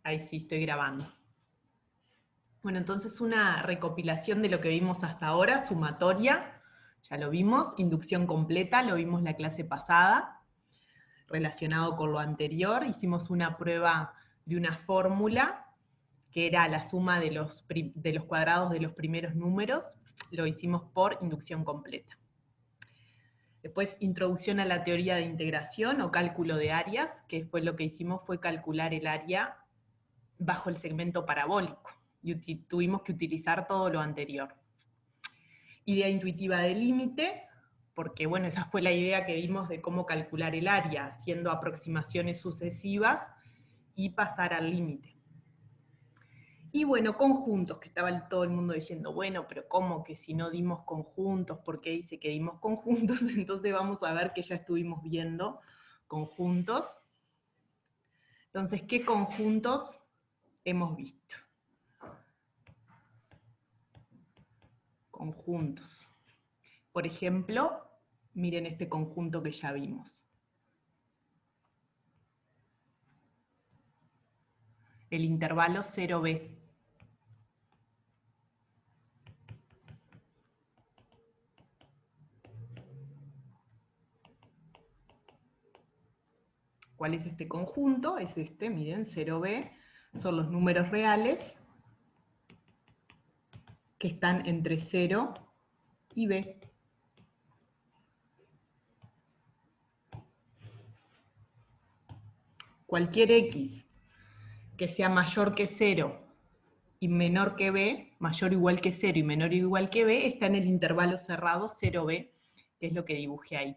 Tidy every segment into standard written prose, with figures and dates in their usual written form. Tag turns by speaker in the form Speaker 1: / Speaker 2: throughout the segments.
Speaker 1: Ahí sí, estoy grabando. Bueno, entonces una recopilación de lo que vimos hasta ahora, sumatoria, ya lo vimos, inducción completa, lo vimos la clase pasada, relacionado con lo anterior, hicimos una prueba de una fórmula, que era la suma de los cuadrados de los primeros números, lo hicimos por inducción completa. Después, introducción a la teoría de integración o cálculo de áreas, que fue lo que hicimos, fue calcular el área bajo el segmento parabólico. Y tuvimos que utilizar todo lo anterior. Idea intuitiva del límite, porque bueno, esa fue la idea que vimos de cómo calcular el área, haciendo aproximaciones sucesivas y pasar al límite. Y bueno, conjuntos, que estaba todo el mundo diciendo, bueno, pero ¿cómo que si no dimos conjuntos? ¿Por qué dice que dimos conjuntos? Entonces vamos a ver que ya estuvimos viendo conjuntos. Entonces, ¿qué conjuntos hemos visto? Conjuntos. Por ejemplo, miren este conjunto que ya vimos. El intervalo 0b. ¿Cuál es este conjunto? Es este, miren, 0b. Son los números reales que están entre 0 y b. Cualquier x que sea mayor que 0 y menor que b, mayor o igual que 0 y menor o igual que b, está en el intervalo cerrado 0b, que es lo que dibujé ahí.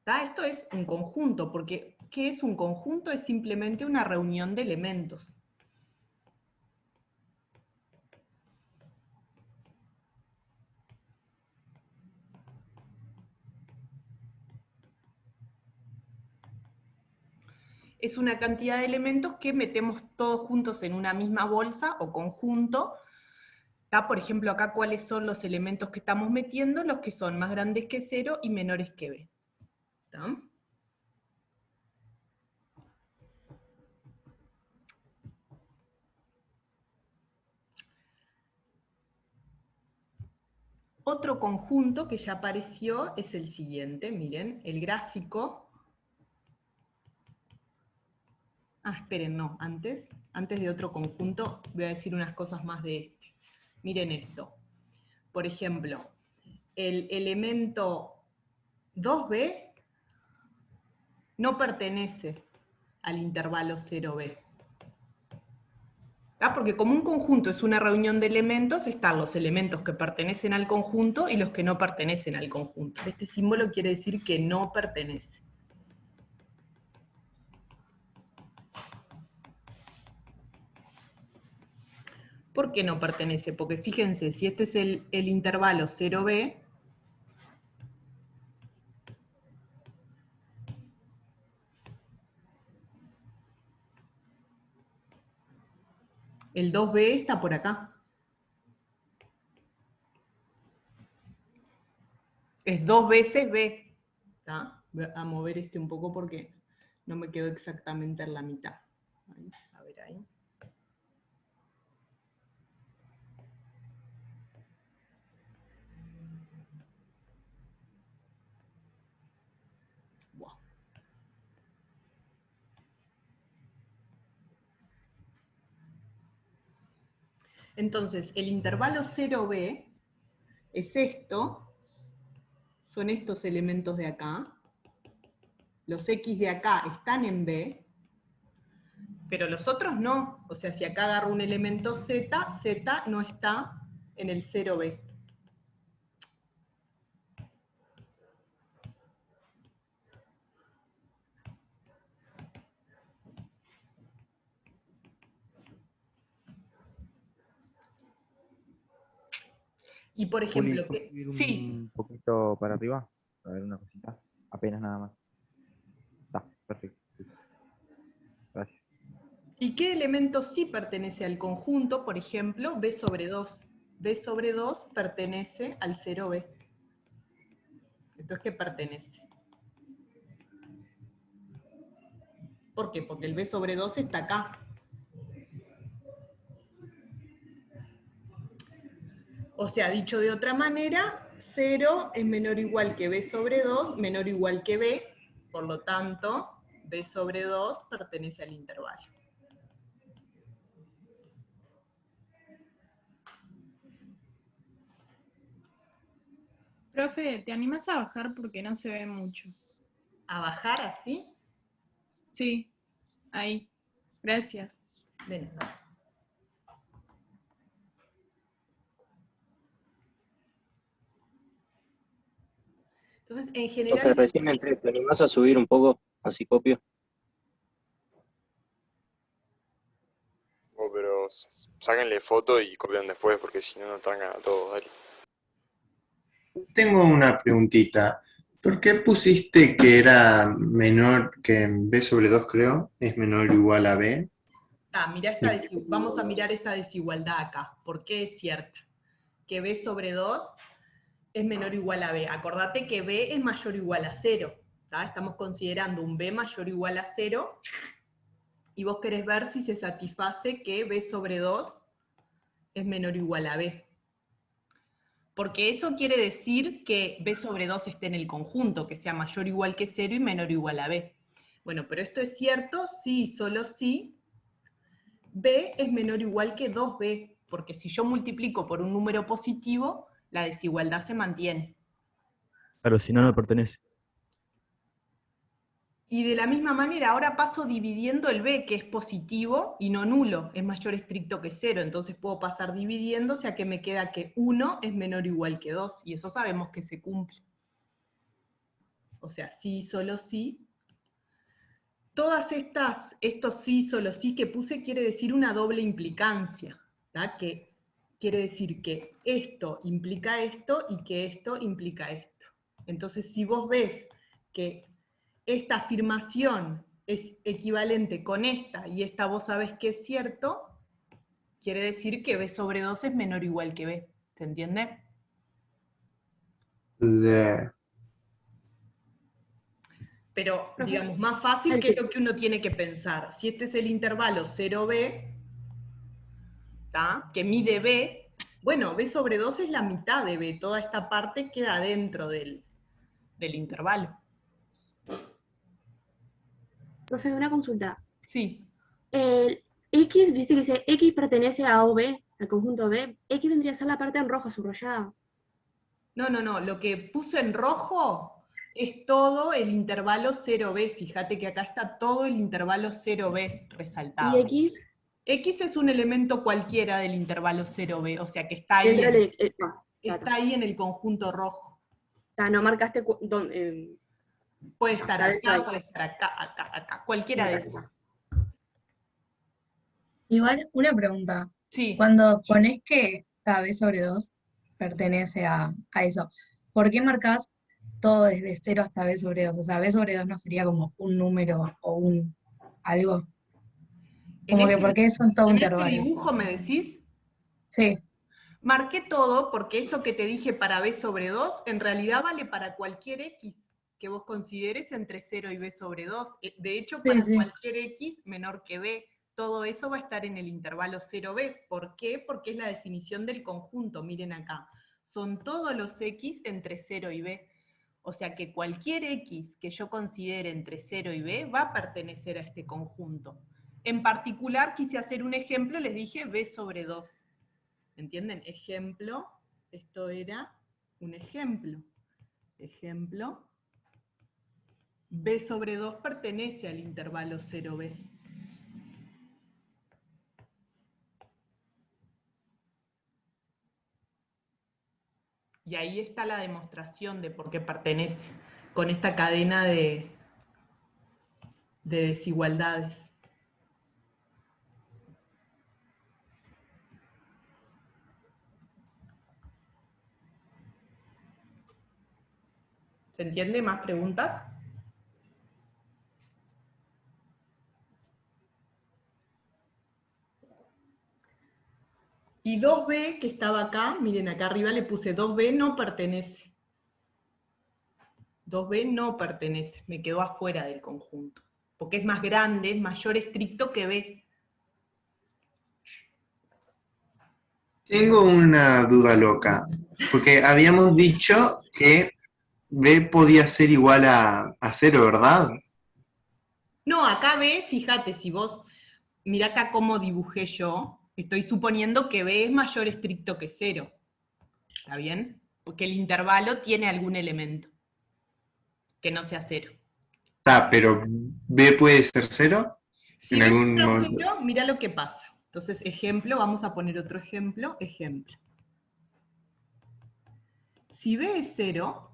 Speaker 1: Esto es un conjunto, porque ¿qué es un conjunto? Es simplemente una reunión de elementos. Es una cantidad de elementos que metemos todos juntos en una misma bolsa o conjunto. Por ejemplo, acá, ¿cuáles son los elementos que estamos metiendo? Los que son más grandes que 0 y menores que b. ¿Está? Otro conjunto que ya apareció es el siguiente, miren, el gráfico. Esperen, no, antes de otro conjunto voy a decir unas cosas más de este. Miren esto. Por ejemplo, el elemento 2b no pertenece al intervalo 0b. Porque como un conjunto es una reunión de elementos, están los elementos que pertenecen al conjunto y los que no pertenecen al conjunto. Este símbolo quiere decir que no pertenece. ¿Por qué no pertenece? Porque fíjense, si este es el intervalo 0b, el 2b está por acá. Es 2 veces b. Voy a mover este un poco porque no me quedó exactamente en la mitad. A ver ahí. Wow. Entonces, el intervalo 0b es esto, son estos elementos de acá. Los x de acá están en b, pero los otros no. O sea, si acá agarro un elemento z, z no está en el 0b. Y por
Speaker 2: Juli,
Speaker 1: ejemplo,
Speaker 2: ¿puedes subir
Speaker 1: sí,
Speaker 2: un poquito para arriba? A ver, una cosita. Apenas nada más. Está, perfecto. Gracias.
Speaker 1: ¿y qué elemento sí pertenece al conjunto? Por ejemplo, b sobre 2. b sobre 2 pertenece al 0b. Entonces, ¿qué pertenece? ¿Por qué? Porque el b sobre 2 está acá. O sea, dicho de otra manera, 0 es menor o igual que b sobre 2, menor o igual que b, por lo tanto, b sobre 2 pertenece al intervalo.
Speaker 3: Profe, ¿te animás a bajar porque no se ve mucho?
Speaker 1: ¿A bajar así?
Speaker 3: Sí, ahí. Gracias.
Speaker 1: De nada. Entonces, en
Speaker 4: Profe,
Speaker 1: general...
Speaker 4: recién entré, ¿te animás a subir un poco? Así copio.
Speaker 5: Oh, pero sáquenle foto y copian después, porque si no, no trancan a todos, dale.
Speaker 6: Tengo una preguntita. ¿Por qué pusiste que era menor que b sobre 2, creo? ¿Es menor o igual a b?
Speaker 1: Mirá vamos a mirar esta desigualdad acá. ¿Por qué es cierta? Que b sobre 2 es menor o igual a b. Acordate que b es mayor o igual a 0. ¿tá? Estamos considerando un b mayor o igual a 0, y vos querés ver si se satisface que b sobre 2 es menor o igual a b. Porque eso quiere decir que b sobre 2 esté en el conjunto, que sea mayor o igual que 0 y menor o igual a b. Bueno, pero esto es cierto si y solo si b es menor o igual que 2b, porque si yo multiplico por un número positivo, la desigualdad se mantiene.
Speaker 7: Claro, si no, no pertenece.
Speaker 1: Y de la misma manera, ahora paso dividiendo el b, que es positivo y no nulo, es mayor estricto que 0, entonces puedo pasar dividiendo, o sea que me queda que 1 es menor o igual que 2, y eso sabemos que se cumple. O sea, sí, solo sí. Todas estos sí, solo sí que puse quiere decir una doble implicancia, ¿tá? Que quiere decir que esto implica esto y que esto implica esto. Entonces, si vos ves que esta afirmación es equivalente con esta y esta vos sabés que es cierto, quiere decir que b sobre 2 es menor o igual que b. ¿Se entiende? Pero, digamos, más fácil que lo que uno tiene que pensar. Si este es el intervalo 0b, ¿tá? Que mide b, bueno, b sobre 2 es la mitad de b, toda esta parte queda dentro del intervalo.
Speaker 8: Profe, una consulta.
Speaker 1: Sí.
Speaker 8: El X dice X pertenece a OB, al conjunto B. X vendría a ser la parte en roja subrayada.
Speaker 1: No, lo que puse en rojo es todo el intervalo 0b. Fíjate que acá está todo el intervalo 0b resaltado.
Speaker 8: ¿Y X?
Speaker 1: X es un elemento cualquiera del intervalo 0b, o sea que está ahí, está ahí en el conjunto rojo.
Speaker 8: No marcaste
Speaker 1: puede estar acá, puede estar acá, cualquiera de esos.
Speaker 9: Igual, una pregunta.
Speaker 1: Sí.
Speaker 9: Cuando pones que b sobre 2 pertenece a eso, ¿por qué marcas todo desde 0 hasta b sobre 2? O sea, b sobre 2 no sería como un número o un algo. Como que, ¿por qué son todo un intervalo?
Speaker 1: ¿En este dibujo me decís?
Speaker 9: Sí.
Speaker 1: Marqué todo porque eso que te dije para b sobre 2, en realidad vale para cualquier x que vos consideres entre 0 y b sobre 2. De hecho, para cualquier x menor que b, todo eso va a estar en el intervalo 0b. ¿Por qué? Porque es la definición del conjunto, miren acá. Son todos los x entre 0 y b. O sea que cualquier x que yo considere entre 0 y b va a pertenecer a este conjunto. En particular, quise hacer un ejemplo, les dije b sobre 2. ¿Entienden? Ejemplo, esto era un ejemplo. Ejemplo, b sobre 2 pertenece al intervalo 0b. Y ahí está la demostración de por qué pertenece, con esta cadena de desigualdades. ¿Se entiende? ¿Más preguntas? Y 2b, que estaba acá, miren acá arriba le puse 2b no pertenece. 2b no pertenece, me quedó afuera del conjunto. porque es más grande, es mayor estricto que B.
Speaker 6: Tengo una duda loca, porque habíamos dicho que B podía ser igual a 0, ¿verdad?
Speaker 1: No, acá B, fíjate, si vos, mirá acá cómo dibujé yo, estoy suponiendo que B es mayor estricto que 0. ¿Está bien? Porque el intervalo tiene algún elemento que no sea 0.
Speaker 6: Pero B puede ser 0
Speaker 1: Si
Speaker 6: en
Speaker 1: B
Speaker 6: algún
Speaker 1: fuera
Speaker 6: momento.
Speaker 1: 0, mirá lo que pasa. Entonces, ejemplo, vamos a poner otro ejemplo, ejemplo. Si B es 0,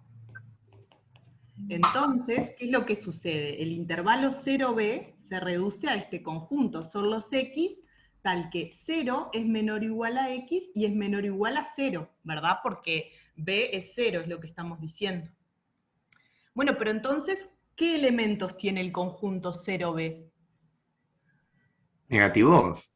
Speaker 1: entonces, ¿qué es lo que sucede? El intervalo 0B se reduce a este conjunto, son los X, tal que 0 es menor o igual a X y es menor o igual a 0, ¿verdad? Porque B es 0, es lo que estamos diciendo. Bueno, pero entonces, ¿qué elementos tiene el conjunto 0B?
Speaker 6: Negativos.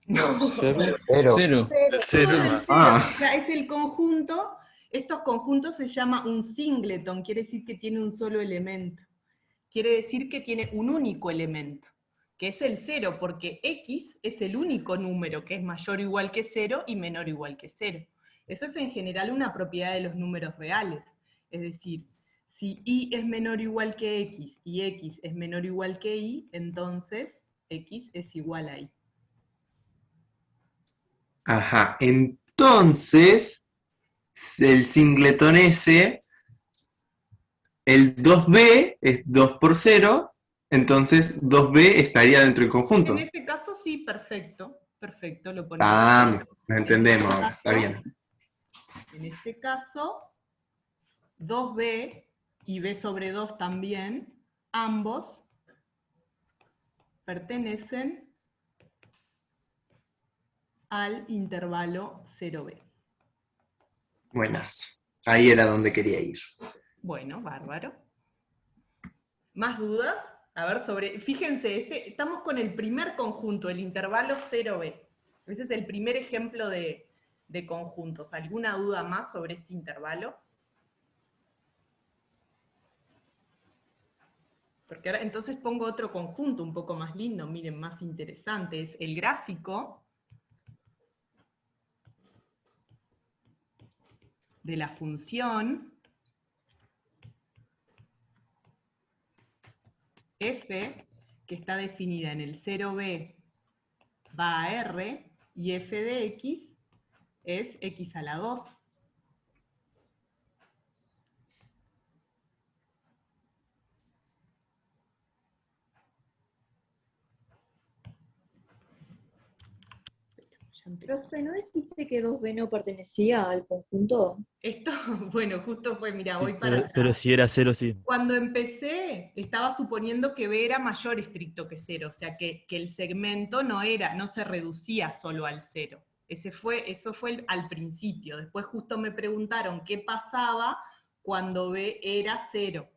Speaker 1: No,
Speaker 10: Cero.
Speaker 1: Cero.
Speaker 5: El
Speaker 1: Todo
Speaker 5: cero.
Speaker 1: el cero, o sea, es el conjunto, estos conjuntos se llama un singleton, quiere decir que tiene un solo elemento. Quiere decir que tiene un único elemento, que es el 0, porque X es el único número que es mayor o igual que 0 y menor o igual que 0. Eso es en general una propiedad de los números reales. Es decir, si Y es menor o igual que X y X es menor o igual que Y, entonces X es igual a Y.
Speaker 6: Ajá, entonces, el singleton ese, el 2B es 2 por 0, entonces 2B estaría dentro del conjunto.
Speaker 1: En este caso sí, perfecto, perfecto, lo ponemos.
Speaker 6: Ah, lo entendemos ahora, está bien.
Speaker 1: En este caso, 2B y B sobre 2 también, ambos pertenecen al intervalo 0B.
Speaker 6: Buenazo. Ahí era donde quería ir.
Speaker 1: Bueno, bárbaro. ¿Más dudas? A ver, fíjense, estamos con el primer conjunto, el intervalo 0B. Ese es el primer ejemplo de conjuntos. ¿Alguna duda más sobre este intervalo? Porque ahora entonces pongo otro conjunto un poco más lindo, miren, más interesante. Es el gráfico de la función f, que está definida en el 0b va a r, y f de x es x a la 2.
Speaker 11: Profe, ¿no dijiste que 2B no pertenecía al conjunto?
Speaker 1: Esto, bueno, justo fue, mira, voy para
Speaker 7: Pero,
Speaker 1: atrás.
Speaker 7: pero si era 0, sí.
Speaker 1: Cuando empecé, estaba suponiendo que B era mayor estricto que 0, o sea, que el segmento no se reducía solo al 0. Eso fue al principio. Después justo me preguntaron qué pasaba cuando B era 0.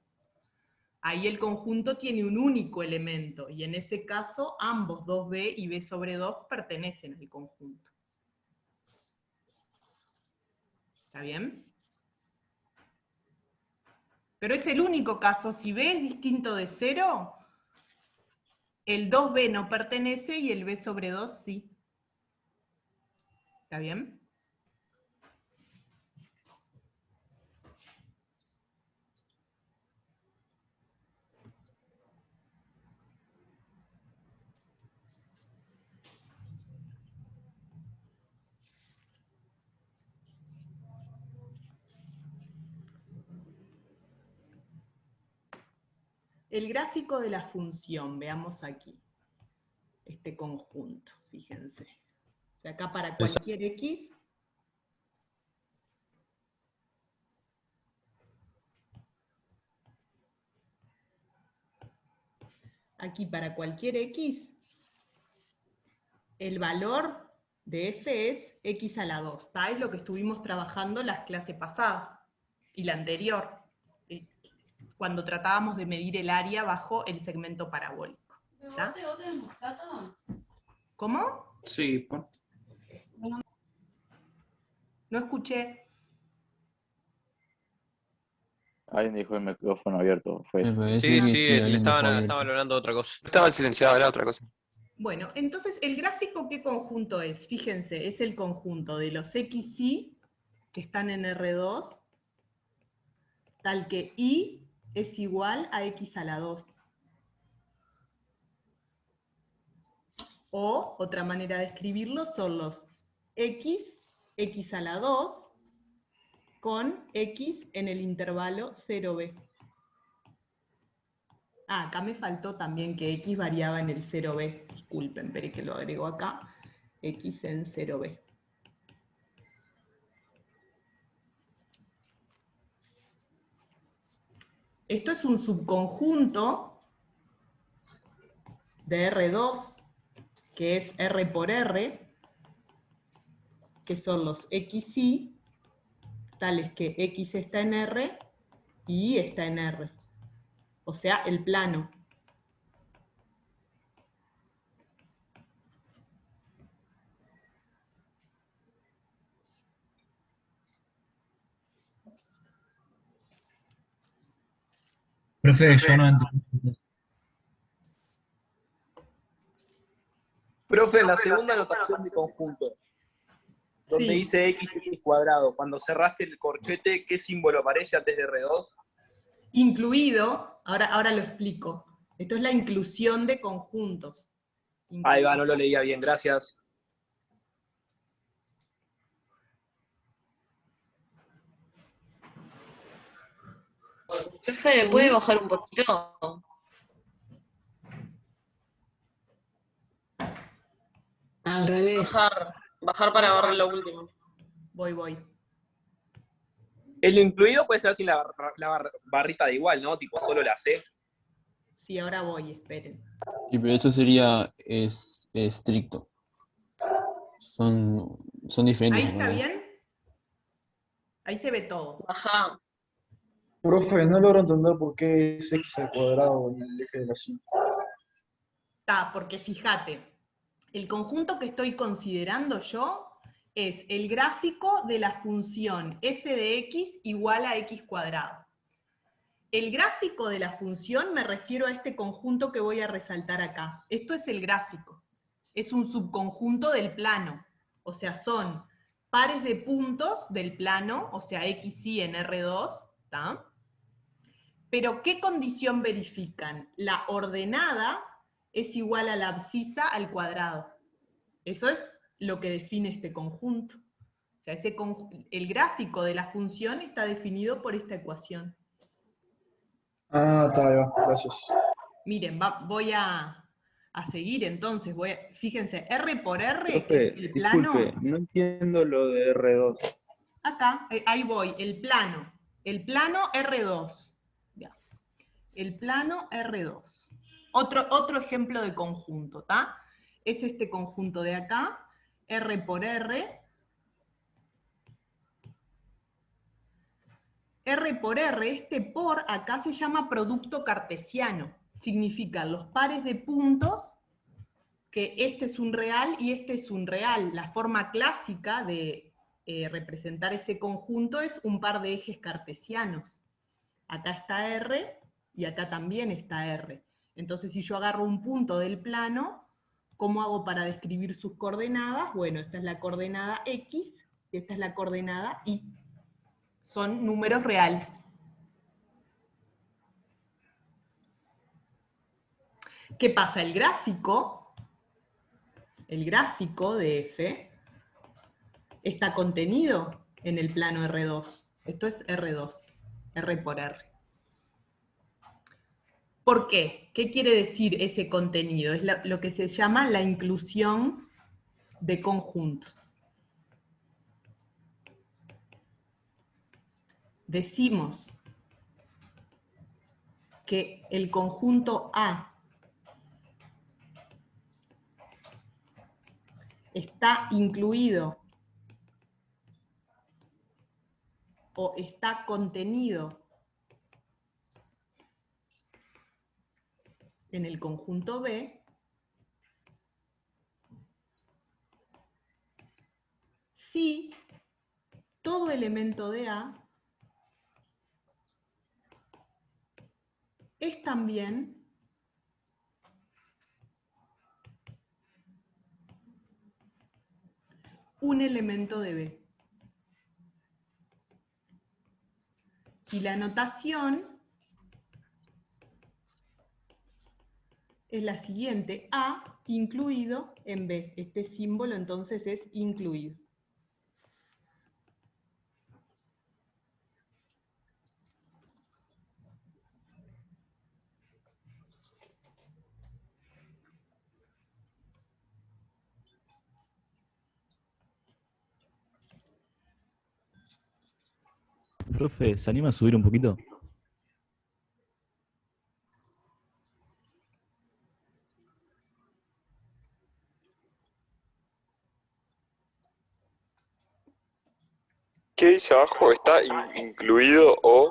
Speaker 1: Ahí el conjunto tiene un único elemento, y en ese caso ambos 2B y B sobre 2 pertenecen al conjunto. ¿Está bien? Pero es el único caso. Si B es distinto de 0, el 2B no pertenece y el B sobre 2 sí. ¿Está bien? El gráfico de la función, veamos aquí. Este conjunto, fíjense. O sea, acá para cualquier X, aquí para cualquier X, el valor de f es x a la 2. ¿Está? Es lo que estuvimos trabajando las clases pasadas y la anterior, cuando tratábamos de medir el área bajo el segmento parabólico. ¿Está? ¿Cómo?
Speaker 10: Sí,
Speaker 1: No escuché.
Speaker 10: Alguien dijo el micrófono abierto, fue
Speaker 12: Me
Speaker 10: eso.
Speaker 12: parece
Speaker 13: Sí,
Speaker 12: que
Speaker 13: sí,
Speaker 12: sí,
Speaker 13: le
Speaker 12: alguien dejó
Speaker 13: estaban
Speaker 12: abierto.
Speaker 13: hablando de otra cosa.
Speaker 5: Estaba silenciado, era otra cosa.
Speaker 1: Bueno, entonces, ¿el gráfico qué conjunto es? Fíjense, es el conjunto de los XY que están en R2, tal que Y es igual a X a la 2. O, otra manera de escribirlo, son los X a la 2, con X en el intervalo 0b. Ah, acá me faltó también que X variaba en el 0b. Disculpen, pero que lo agrego acá. X en 0b. Esto es un subconjunto de R2, que es R por R, que son los XY, tales que X está en R y Y está en R. O sea, el plano.
Speaker 14: Profe, yo no entiendo.
Speaker 15: Profe, en la segunda notación de conjunto, donde
Speaker 1: Sí.
Speaker 15: dice x cuadrado, cuando cerraste el corchete, ¿qué símbolo aparece antes de R2?
Speaker 1: Incluido, ahora lo explico. Esto es la inclusión de conjuntos.
Speaker 15: Ahí va, no lo leía bien, gracias.
Speaker 16: Profe, ¿puede bajar un poquito?
Speaker 17: Al revés.
Speaker 16: Bajar para ver lo último.
Speaker 1: Voy.
Speaker 15: El incluido puede ser sin la barrita de igual, ¿no? Tipo solo la C.
Speaker 1: Sí, ahora voy, esperen.
Speaker 12: Sí, pero eso sería estricto. Son diferentes.
Speaker 1: ¿Ahí está
Speaker 12: ¿no?
Speaker 1: bien? Ahí se ve todo.
Speaker 16: Baja.
Speaker 18: Profe, no logro entender por qué es x al cuadrado en el eje de la 5.
Speaker 1: Está, porque fíjate, el conjunto que estoy considerando yo es el gráfico de la función f de x igual a x cuadrado. El gráfico de la función me refiero a este conjunto que voy a resaltar acá. Esto es el gráfico. Es un subconjunto del plano. O sea, son pares de puntos del plano, o sea, XY en R2, ¿está? Pero ¿qué condición verifican? La ordenada es igual a la abscisa al cuadrado. Eso es lo que define este conjunto. O sea, el gráfico de la función está definido por esta ecuación.
Speaker 18: Ah, está, ahí va, gracias.
Speaker 1: Miren, voy a seguir entonces. Fíjense, R por R, que
Speaker 10: Profe,
Speaker 1: es el plano.
Speaker 10: disculpe, no entiendo lo de R2.
Speaker 1: Acá, ahí voy, el plano. El plano R2. Ya. El plano R2. Otro ejemplo de conjunto, ¿tá? Es este conjunto de acá, R por R. R por R, este por acá se llama producto cartesiano. Significan los pares de puntos, que este es un real y este es un real. La forma clásica de representar ese conjunto es un par de ejes cartesianos. Acá está R y acá también está R. Entonces, si yo agarro un punto del plano, ¿cómo hago para describir sus coordenadas? Bueno, esta es la coordenada X y esta es la coordenada Y. Son números reales. ¿Qué pasa? El gráfico de F está contenido en el plano R2. Esto es R2, R por R. ¿Por qué? ¿Qué quiere decir ese contenido? Es lo que se llama la inclusión de conjuntos. Decimos que el conjunto A está incluido o está contenido en el conjunto B si todo elemento de A es también un elemento de B. Y la notación es la siguiente: A incluido en B. Este símbolo entonces es incluido.
Speaker 7: Profe, ¿se anima a subir un poquito?
Speaker 5: ¿Qué dice abajo? ¿Está incluido o...?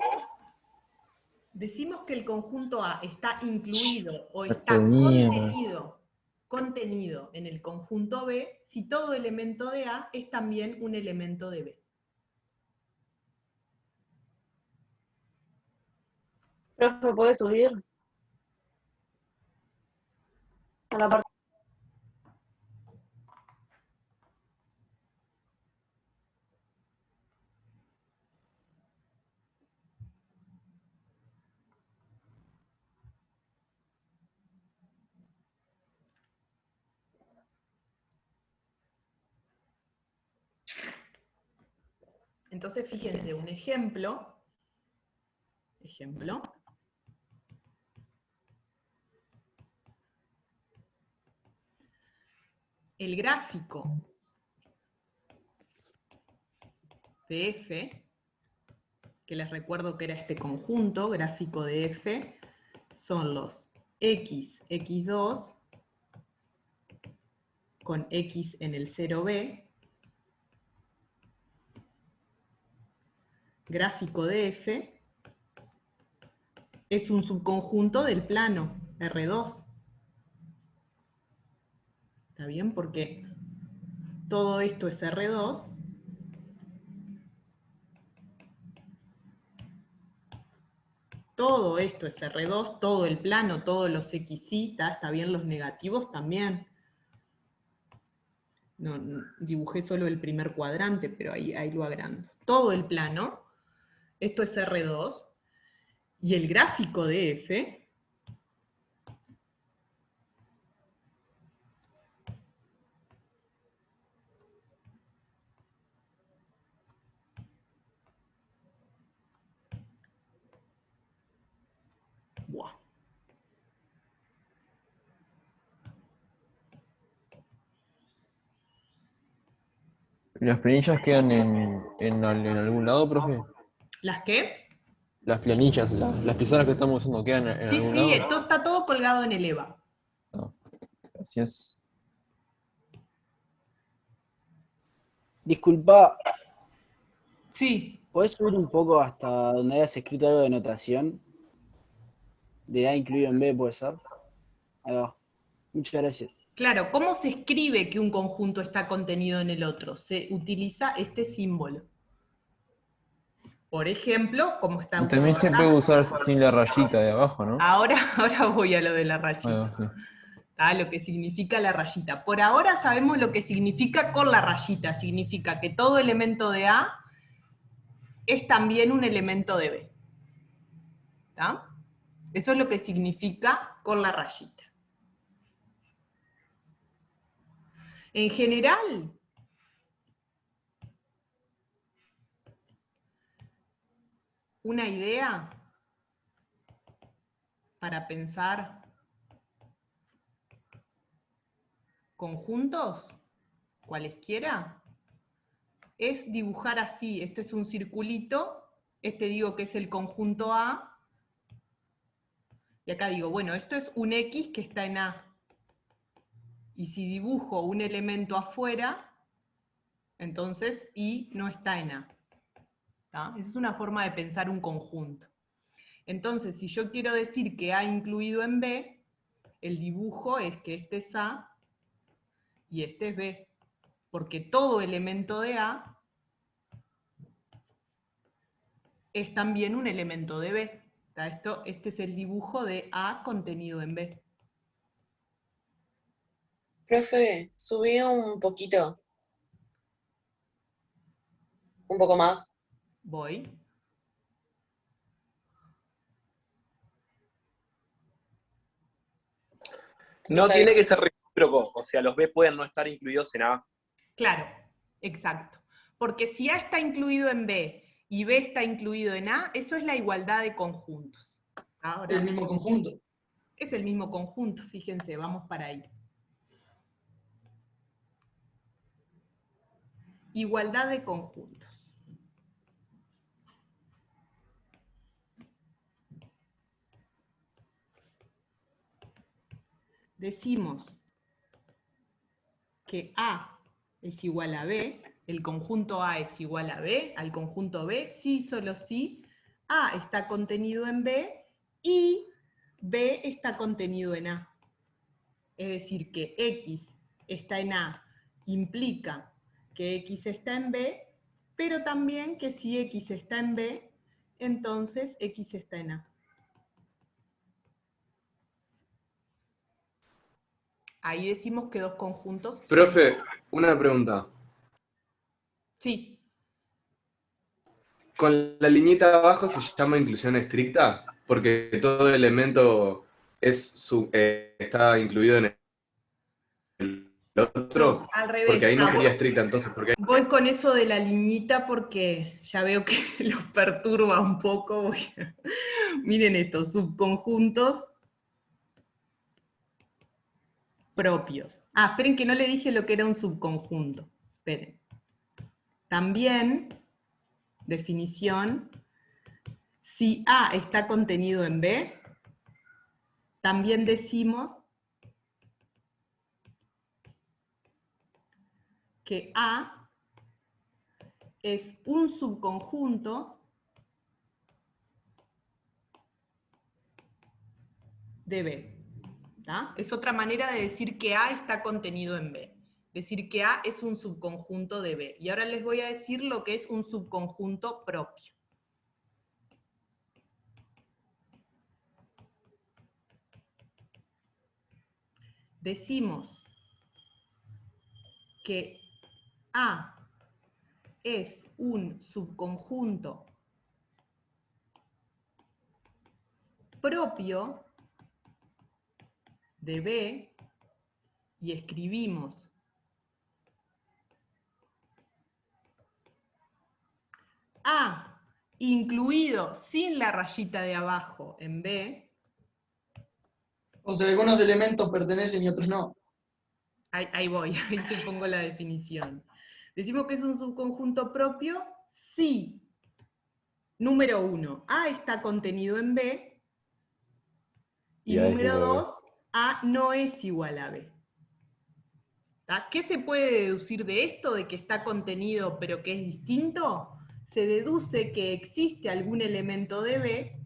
Speaker 1: Decimos que el conjunto A está incluido o está
Speaker 13: Contenido.
Speaker 1: contenido en el conjunto B si todo elemento de A es también un elemento de B.
Speaker 11: Profe, ¿puede subir a la parte?
Speaker 1: Entonces, fíjense, un ejemplo. El gráfico de F, que les recuerdo que era este conjunto, gráfico de F, son los X, X2, con X en el 0B, gráfico de F, es un subconjunto del plano R2. ¿Está bien? Porque todo esto es R2. Todo esto es R2, todo el plano, todos los XY, ¿está bien? Los negativos también. No, dibujé solo el primer cuadrante, pero ahí lo agrando. Todo el plano, esto es R2, y el gráfico de F
Speaker 12: ¿Las planillas quedan en algún lado, profe?
Speaker 1: ¿Las qué?
Speaker 12: Las planillas, las pizarras que estamos usando, ¿quedan en
Speaker 1: Sí,
Speaker 12: algún
Speaker 1: sí,
Speaker 12: lado?
Speaker 1: esto está todo colgado en el EVA.
Speaker 12: Gracias.
Speaker 19: Disculpa.
Speaker 1: Sí.
Speaker 19: ¿Podés subir un poco hasta donde hayas escrito algo de notación? De A incluido en B, ¿puede ser? Ahí va. Muchas gracias.
Speaker 1: Claro, ¿cómo se escribe que un conjunto está contenido en el otro? Se utiliza este símbolo. Por ejemplo, como está
Speaker 12: Y
Speaker 1: usado
Speaker 12: también se
Speaker 1: acá.
Speaker 12: puede usar sin la rayita de abajo, ¿no?
Speaker 1: Ahora voy a lo de la
Speaker 12: Ahí
Speaker 1: rayita.
Speaker 12: va, sí.
Speaker 1: Lo que significa la rayita. Por ahora sabemos lo que significa con la rayita. Significa que todo elemento de A es también un elemento de B. ¿Está? Eso es lo que significa con la rayita. En general, una idea para pensar conjuntos, cualesquiera, es dibujar así. Esto es un circulito, este digo que es el conjunto A, y acá digo, bueno, esto es un X que está en A. Y si dibujo un elemento afuera, entonces Y no está en A. ¿Tá? Esa es una forma de pensar un conjunto. Entonces, si yo quiero decir que A incluido en B, el dibujo es que este es A y este es B. Porque todo elemento de A es también un elemento de B. Este es el dibujo de A contenido en B.
Speaker 16: Profe, subí un poquito. Un poco más.
Speaker 1: Voy.
Speaker 15: No
Speaker 16: Está
Speaker 15: tiene
Speaker 16: bien.
Speaker 15: que ser recíproco, o sea, los B pueden no estar incluidos en A.
Speaker 1: Claro, exacto. Porque si A está incluido en B y B está incluido en A, eso es la igualdad de conjuntos. Ahora,
Speaker 13: El mismo conjunto.
Speaker 1: es el mismo conjunto, fíjense, vamos para ahí. Igualdad de conjuntos. Decimos que A es igual a B, el conjunto A es igual a B, al conjunto B, sí, solo sí, A está contenido en B y B está contenido en A. Es decir, que X está en A implica que X está en B, pero también que si X está en B, entonces X está en A. Ahí decimos que dos conjuntos son...
Speaker 20: Profe, una pregunta.
Speaker 1: Sí.
Speaker 20: ¿Con la liñita abajo se llama inclusión estricta? Porque todo elemento está incluido en el otro.
Speaker 1: No, al revés.
Speaker 20: Porque ahí no sería estricta, entonces. Porque...
Speaker 1: Voy con eso de la liñita porque ya veo que los perturba un poco. Miren estos subconjuntos propios. Ah, esperen que no le dije lo que era un subconjunto. Esperen. También, definición, si A está contenido en B, también decimos que A es un subconjunto de B. ¿tá? Es otra manera de decir que A está contenido en B. Decir que A es un subconjunto de B. Y ahora les voy a decir lo que es un subconjunto propio. Decimos que A es un subconjunto propio de B y escribimos A incluido sin la rayita de abajo en B.
Speaker 13: O sea, algunos elementos pertenecen y otros no.
Speaker 1: Ahí voy, ahí te pongo la definición. Decimos que es un subconjunto propio si, número 1, A está contenido en B, y
Speaker 10: A es
Speaker 1: número
Speaker 10: igual a B.
Speaker 1: 2, A no es igual a B. ¿Tá? ¿Qué se puede deducir de esto, de que está contenido pero que es distinto? Se deduce que existe algún elemento de B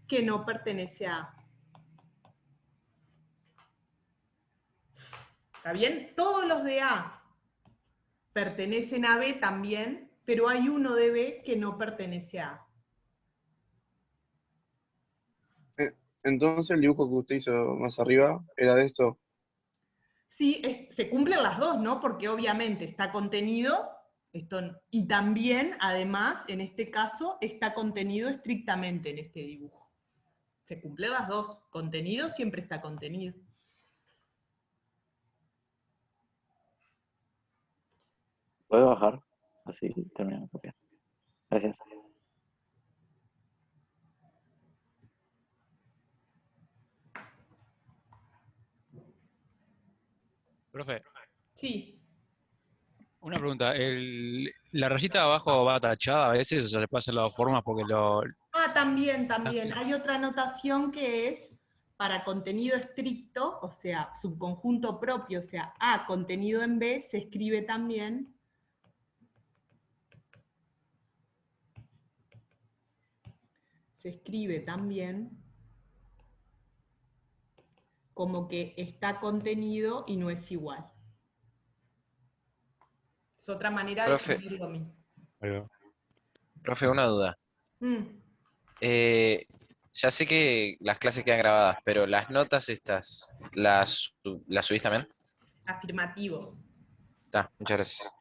Speaker 1: que no pertenece a A. ¿Está bien? Todos los de A pertenecen a B también, pero hay uno de B que no pertenece a A.
Speaker 21: Entonces el dibujo que usted hizo más arriba era de esto.
Speaker 1: Sí, se cumplen las dos, ¿no? Porque obviamente está contenido, y también, además, en este caso, está contenido estrictamente en este dibujo. Se cumplen las dos. Contenido siempre está contenido.
Speaker 10: ¿Puedo bajar? Así terminamos de copiar. Gracias.
Speaker 22: Profe,
Speaker 1: Sí.
Speaker 22: una pregunta. ¿La rayita de abajo va tachada a veces? O sea, se puede hacer las dos formas porque lo...
Speaker 1: Ah, también. Hay otra anotación que es para contenido estricto, o sea, subconjunto propio, o sea, A contenido en B, se escribe también como que está contenido y no es igual. Es otra manera de
Speaker 23: Profe.
Speaker 1: escribir lo mismo.
Speaker 23: Profe, una duda.
Speaker 1: Mm.
Speaker 2: ya sé que las clases quedan grabadas, pero las notas estas, ¿las subís también?
Speaker 1: Afirmativo.
Speaker 2: Está, muchas gracias.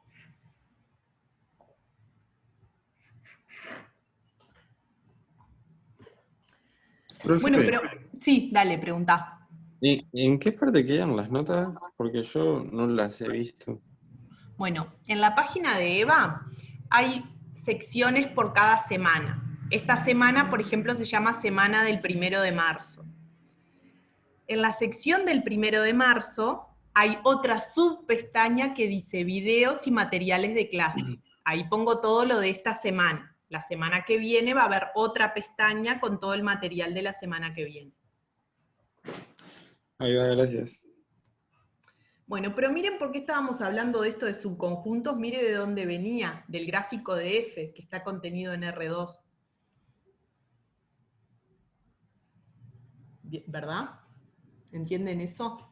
Speaker 21: Profe,
Speaker 1: Bueno, pero sí, dale, pregunta.
Speaker 21: ¿y en qué parte quedan las notas? Porque yo no las he visto.
Speaker 1: Bueno, en la página de EVA hay secciones por cada semana. Esta semana, por ejemplo, se llama Semana del 1 de marzo. En la sección del 1 de marzo hay otra subpestaña que dice videos y materiales de clase. Ahí pongo todo lo de esta semana. La semana que viene va a haber otra pestaña con todo el material de la semana que viene.
Speaker 21: Ahí va, gracias.
Speaker 1: Bueno, pero miren por qué estábamos hablando de esto de subconjuntos, mire de dónde venía, del gráfico de F, que está contenido en R2. ¿Verdad? ¿Entienden eso?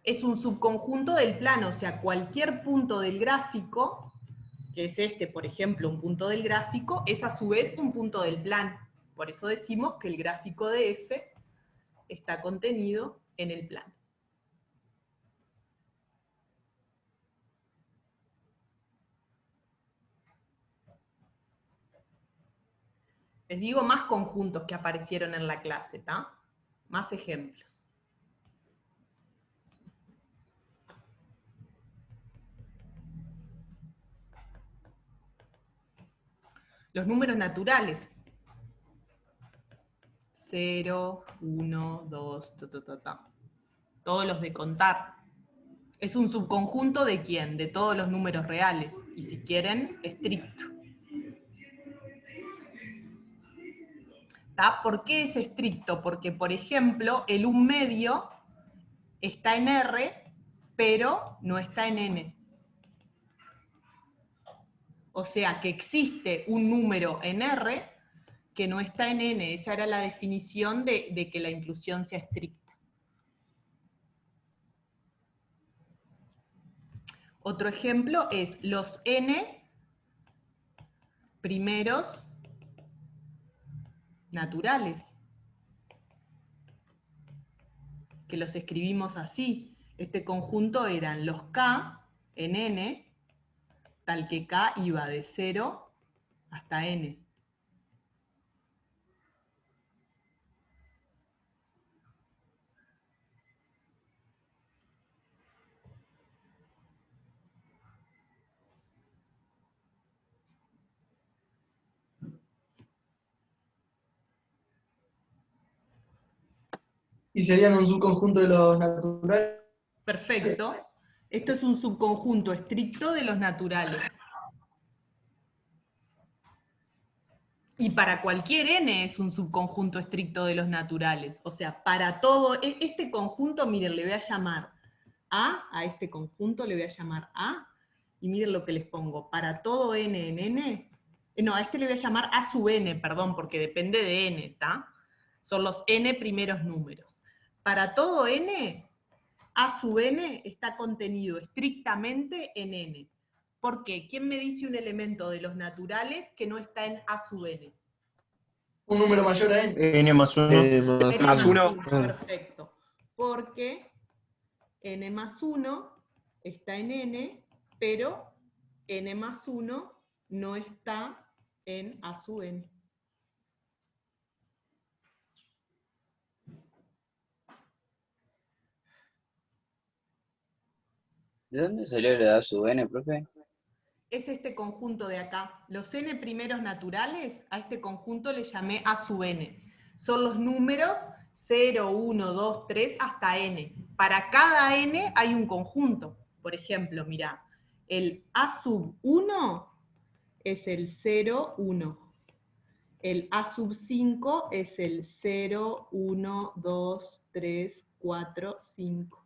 Speaker 1: Es un subconjunto del plano, o sea, cualquier punto del gráfico, que es este, por ejemplo, un punto del gráfico, es a su vez un punto del plano. Por eso decimos que el gráfico de F está contenido en el plano. Les digo más conjuntos que aparecieron en la clase, ¿tá? Más ejemplos. Los números naturales. 0, 1, 2, todos los de contar. Es un subconjunto de ¿quién? De todos los números reales. Y si quieren, estricto. ¿Tá? ¿Por qué es estricto? Porque, por ejemplo, el 1 medio está en R, pero no está en N. O sea, que existe un número en R que no está en N. Esa era la definición de que la inclusión sea estricta. Otro ejemplo es los N primeros naturales, que los escribimos así. Este conjunto eran los K en N, tal que K iba de 0 hasta N.
Speaker 13: ¿Y serían un subconjunto de los naturales?
Speaker 1: Perfecto. Esto es un subconjunto estricto de los naturales. Y para cualquier n es un subconjunto estricto de los naturales. O sea, para todo, este conjunto, miren, le voy a llamar a este conjunto le voy a llamar A, y miren lo que les pongo. Para todo n en n, no, a este le voy a llamar A sub n, perdón, porque depende de n, ¿está? Son los n primeros números. Para todo n, A sub n está contenido estrictamente en n. ¿Por qué? ¿Quién me dice un elemento de los naturales que no está en A sub n?
Speaker 13: Un número mayor a n.
Speaker 18: N más 1.
Speaker 1: N más 1. Perfecto. Porque n más 1 está en n, pero n más 1 no está en A sub n.
Speaker 3: ¿De dónde salió la A sub n, profe?
Speaker 1: Es este conjunto de acá. Los n primeros naturales, a este conjunto le llamé A sub n. Son los números 0, 1, 2, 3 hasta n. Para cada n hay un conjunto. Por ejemplo, mirá, el A sub 1 es el 0, 1. El A sub 5 es el 0, 1, 2, 3, 4, 5.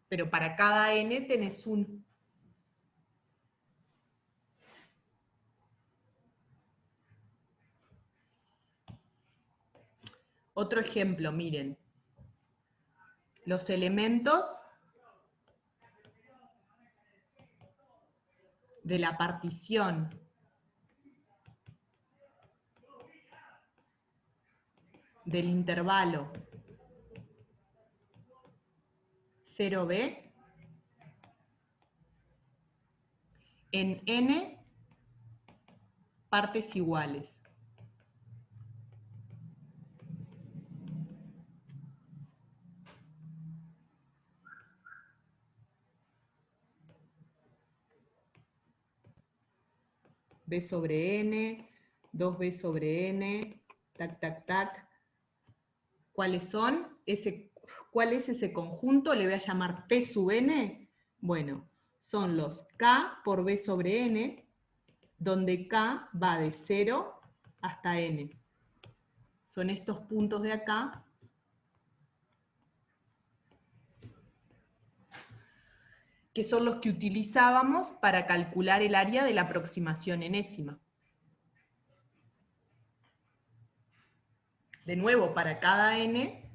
Speaker 1: Pero para cada n tenés un. Otro ejemplo, miren. Los elementos de la partición del intervalo 0b en n partes iguales. B sobre n, 2b sobre n, tac, tac, tac. ¿Cuáles son? ¿Cuál es ese conjunto? Le voy a llamar P sub n. Bueno, son los K por B sobre n, donde K va de 0 hasta n. Son estos puntos de acá. Que son los que utilizábamos para calcular el área de la aproximación enésima. De nuevo, para cada n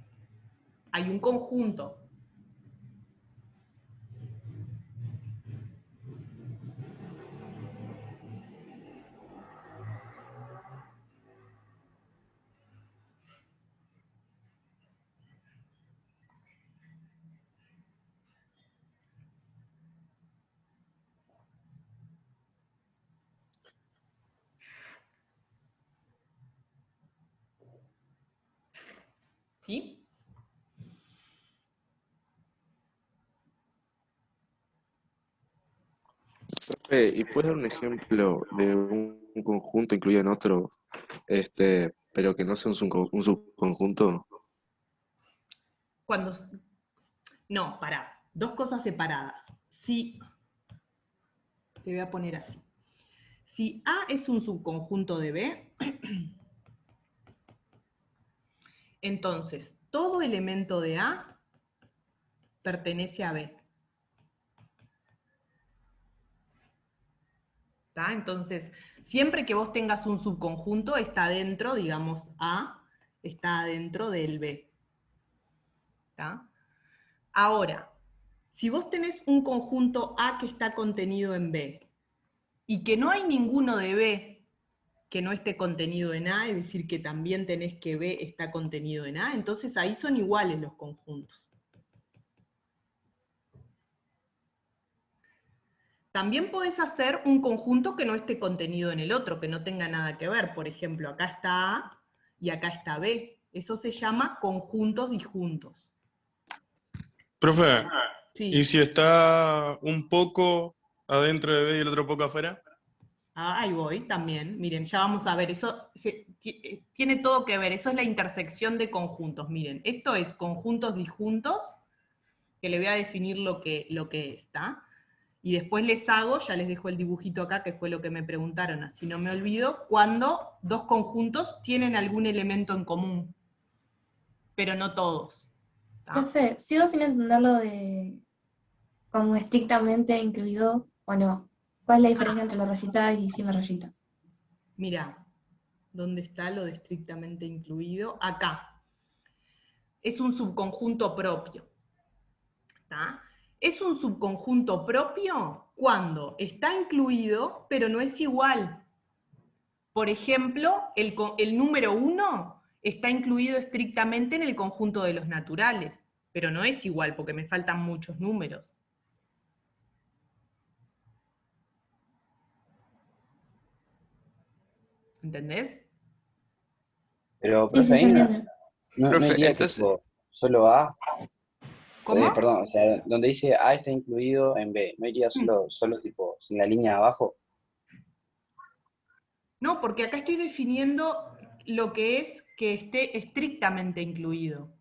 Speaker 1: hay un conjunto. ¿Sí?
Speaker 4: Profe, ¿y puedes dar un ejemplo de un conjunto incluido en otro, pero que no sea un subconjunto?
Speaker 1: Cuando... No, pará. Dos cosas separadas. Si... Te voy a poner así. Si A es un subconjunto de B, entonces todo elemento de A pertenece a B. ¿Tá? Entonces, siempre que vos tengas un subconjunto, está dentro, digamos, A, está dentro del B. ¿Tá? Ahora, si vos tenés un conjunto A que está contenido en B, y que no hay ninguno de B que no esté contenido en A, es decir, que también tenés que B está contenido en A, entonces ahí son iguales los conjuntos. También podés hacer un conjunto que no esté contenido en el otro, que no tenga nada que ver. Por ejemplo, acá está A y acá está B. Eso se llama conjuntos disjuntos.
Speaker 5: Profe,
Speaker 1: Sí.
Speaker 5: ¿y si está un poco adentro de B y el otro poco afuera?
Speaker 1: Ah, ahí voy también. Miren, ya vamos a ver. Eso tiene todo que ver. Eso es la intersección de conjuntos. Miren, esto es conjuntos disjuntos, que le voy a definir lo que está. Y después les hago, ya les dejo el dibujito acá, que fue lo que me preguntaron, así no me olvido, cuando dos conjuntos tienen algún elemento en común, pero no todos. ¿Tá?
Speaker 8: Profe, sigo sin entender lo de como estrictamente incluido o no. ¿Cuál es la diferencia entre la rayita y sin la rayita?
Speaker 1: Mirá, ¿dónde está lo de estrictamente incluido? Acá. Es un subconjunto propio. ¿Tá? Es un subconjunto propio cuando está incluido, pero no es igual. Por ejemplo, el número 1 está incluido estrictamente en el conjunto de los naturales, pero no es igual porque me faltan muchos números. ¿Entendés?
Speaker 3: Pero,
Speaker 8: Sí,
Speaker 3: profe,
Speaker 8: sí, se
Speaker 3: ahí no,
Speaker 8: entiende.
Speaker 3: no
Speaker 2: Profe,
Speaker 3: iría
Speaker 2: entonces-
Speaker 3: tipo solo A.
Speaker 1: ¿Cómo?
Speaker 3: Perdón, o sea, donde dice A está incluido en B, ¿no iría solo tipo sin la línea de abajo?
Speaker 1: No, porque acá estoy definiendo lo que es que esté estrictamente incluido.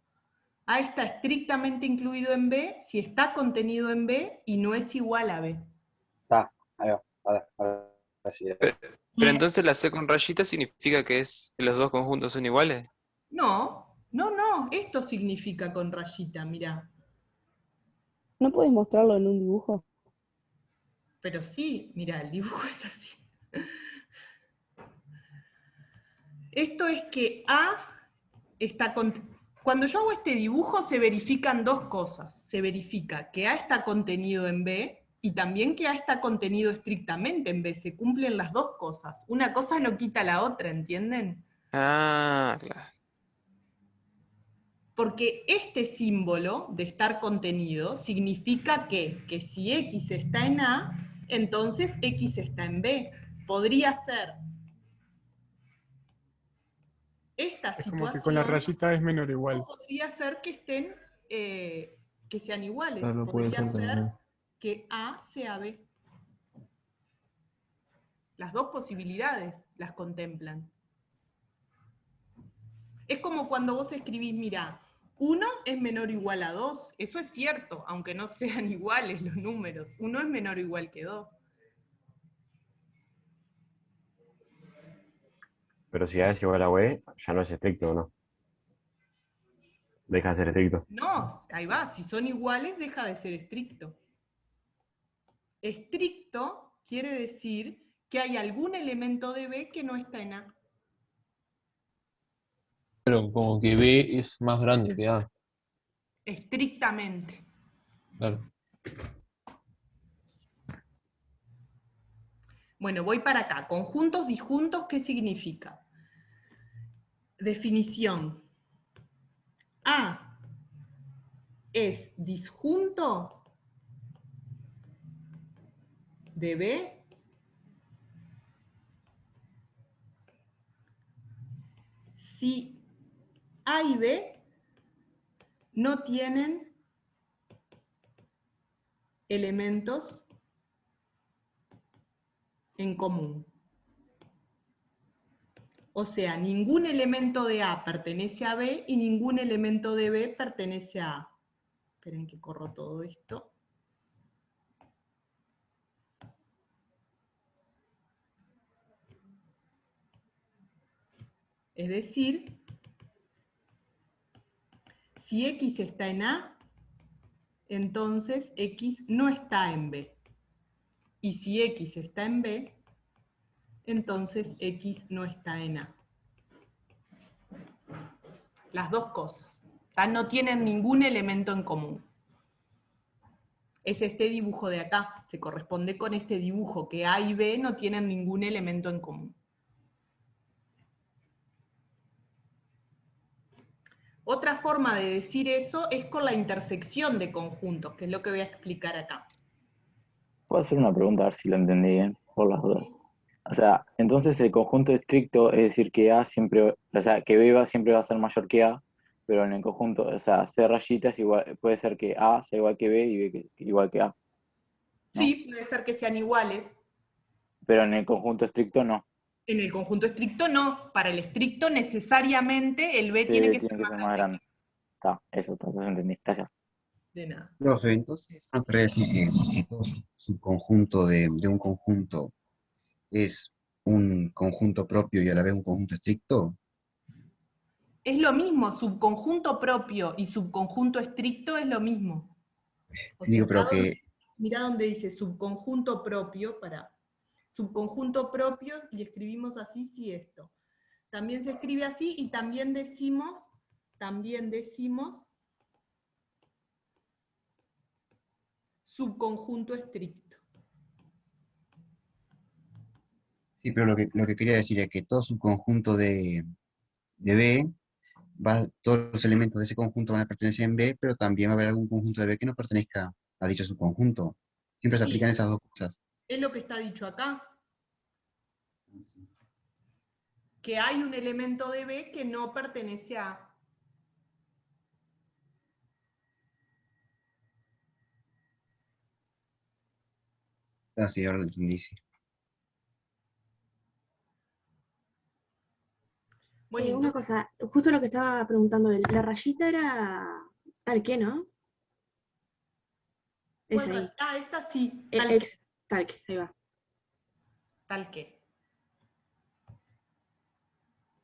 Speaker 1: A está estrictamente incluido en B si está contenido en B y no es igual a B.
Speaker 3: Está, ahí va, ahora sí.
Speaker 2: Pero entonces la C con rayita significa que los dos conjuntos son iguales.
Speaker 1: No, esto significa con rayita, mirá.
Speaker 23: ¿No puedes mostrarlo en un dibujo?
Speaker 1: Pero sí, mirá, el dibujo es así. Esto es que A está Cuando yo hago este dibujo se verifican dos cosas. Se verifica que A está contenido en B y también que A está contenido estrictamente en B. Se cumplen las dos cosas. Una cosa no quita la otra, ¿entienden?
Speaker 2: Ah, claro.
Speaker 1: Porque este símbolo de estar contenido significa que si X está en A, entonces X está en B. Podría ser esta
Speaker 6: Es como que con la
Speaker 1: situación,
Speaker 6: rayita es menor o igual.
Speaker 1: o podría ser que estén, que sean iguales.
Speaker 12: Claro, puede
Speaker 1: Podría
Speaker 12: ser
Speaker 1: ser
Speaker 12: también.
Speaker 1: que A sea B. Las dos posibilidades las contemplan. Es como cuando vos escribís, mira, 1 es menor o igual a 2. Eso es cierto, aunque no sean iguales los números. 1 es menor o igual que 2.
Speaker 9: Pero si A es igual a B, ya no es estricto, ¿o no? Deja de ser estricto.
Speaker 1: No, ahí va, si son iguales deja de ser estricto. Estricto quiere decir que hay algún elemento de B que no está en A.
Speaker 12: Pero como que B es más grande que A.
Speaker 1: Estrictamente.
Speaker 12: Claro.
Speaker 1: Bueno, voy para acá. Conjuntos disjuntos, ¿qué significa? Definición. A es disjunto de B si A y B no tienen elementos en común. O sea, ningún elemento de A pertenece a B y ningún elemento de B pertenece a A. Esperen que corro todo esto. Es decir, si X está en A, entonces X no está en B. Y si X está en B, entonces X no está en A. Las dos cosas. O sea, no tienen ningún elemento en común. Es este dibujo de acá. Se corresponde con este dibujo, que A y B no tienen ningún elemento en común. Otra forma de decir eso es con la intersección de conjuntos, que es lo que voy a explicar acá.
Speaker 10: ¿Puedo hacer una pregunta a ver si lo entendí bien, por las dudas? O sea, entonces el conjunto estricto es decir que A siempre, o sea, que B siempre va a ser mayor que A, pero en el conjunto, o sea, C rayita es igual, puede ser que A sea igual que B y B igual que A, ¿no?
Speaker 1: Sí, puede ser que sean iguales.
Speaker 10: Pero en el conjunto estricto no.
Speaker 1: En el conjunto estricto no. Para el estricto necesariamente el B
Speaker 10: Sí,
Speaker 1: tiene
Speaker 10: B
Speaker 1: que
Speaker 10: tiene
Speaker 1: ser
Speaker 10: que
Speaker 1: más
Speaker 10: ser
Speaker 1: grande.
Speaker 10: más grande. Está, eso entendí. Gracias.
Speaker 1: De nada.
Speaker 14: Profe, entonces no querría decir que todo subconjunto de un conjunto es un conjunto propio y a la vez un conjunto estricto.
Speaker 1: Es lo mismo, subconjunto propio y subconjunto estricto es lo mismo. O
Speaker 14: Digo,
Speaker 1: sea,
Speaker 14: pero que
Speaker 1: mirá donde dice subconjunto propio, subconjunto propio, y escribimos así, sí, esto. También se escribe así y también decimos subconjunto estricto.
Speaker 14: sí, pero lo que quería decir es que todo subconjunto de B, todos los elementos de ese conjunto van a pertenecer en B, pero también va a haber algún conjunto de B que no pertenezca a dicho subconjunto. Siempre se aplican
Speaker 1: Sí,
Speaker 14: esas dos cosas.
Speaker 1: es lo que está dicho acá. Que hay un elemento de B que no pertenece a A.
Speaker 14: Ah, sí, ahora lo entendí, sí.
Speaker 1: Bueno,
Speaker 24: Una cosa, justo lo que estaba preguntando él, la rayita era tal que, ¿no? Es ahí.
Speaker 1: Ah, esta sí.
Speaker 24: Tal que, ahí va.
Speaker 1: Tal que.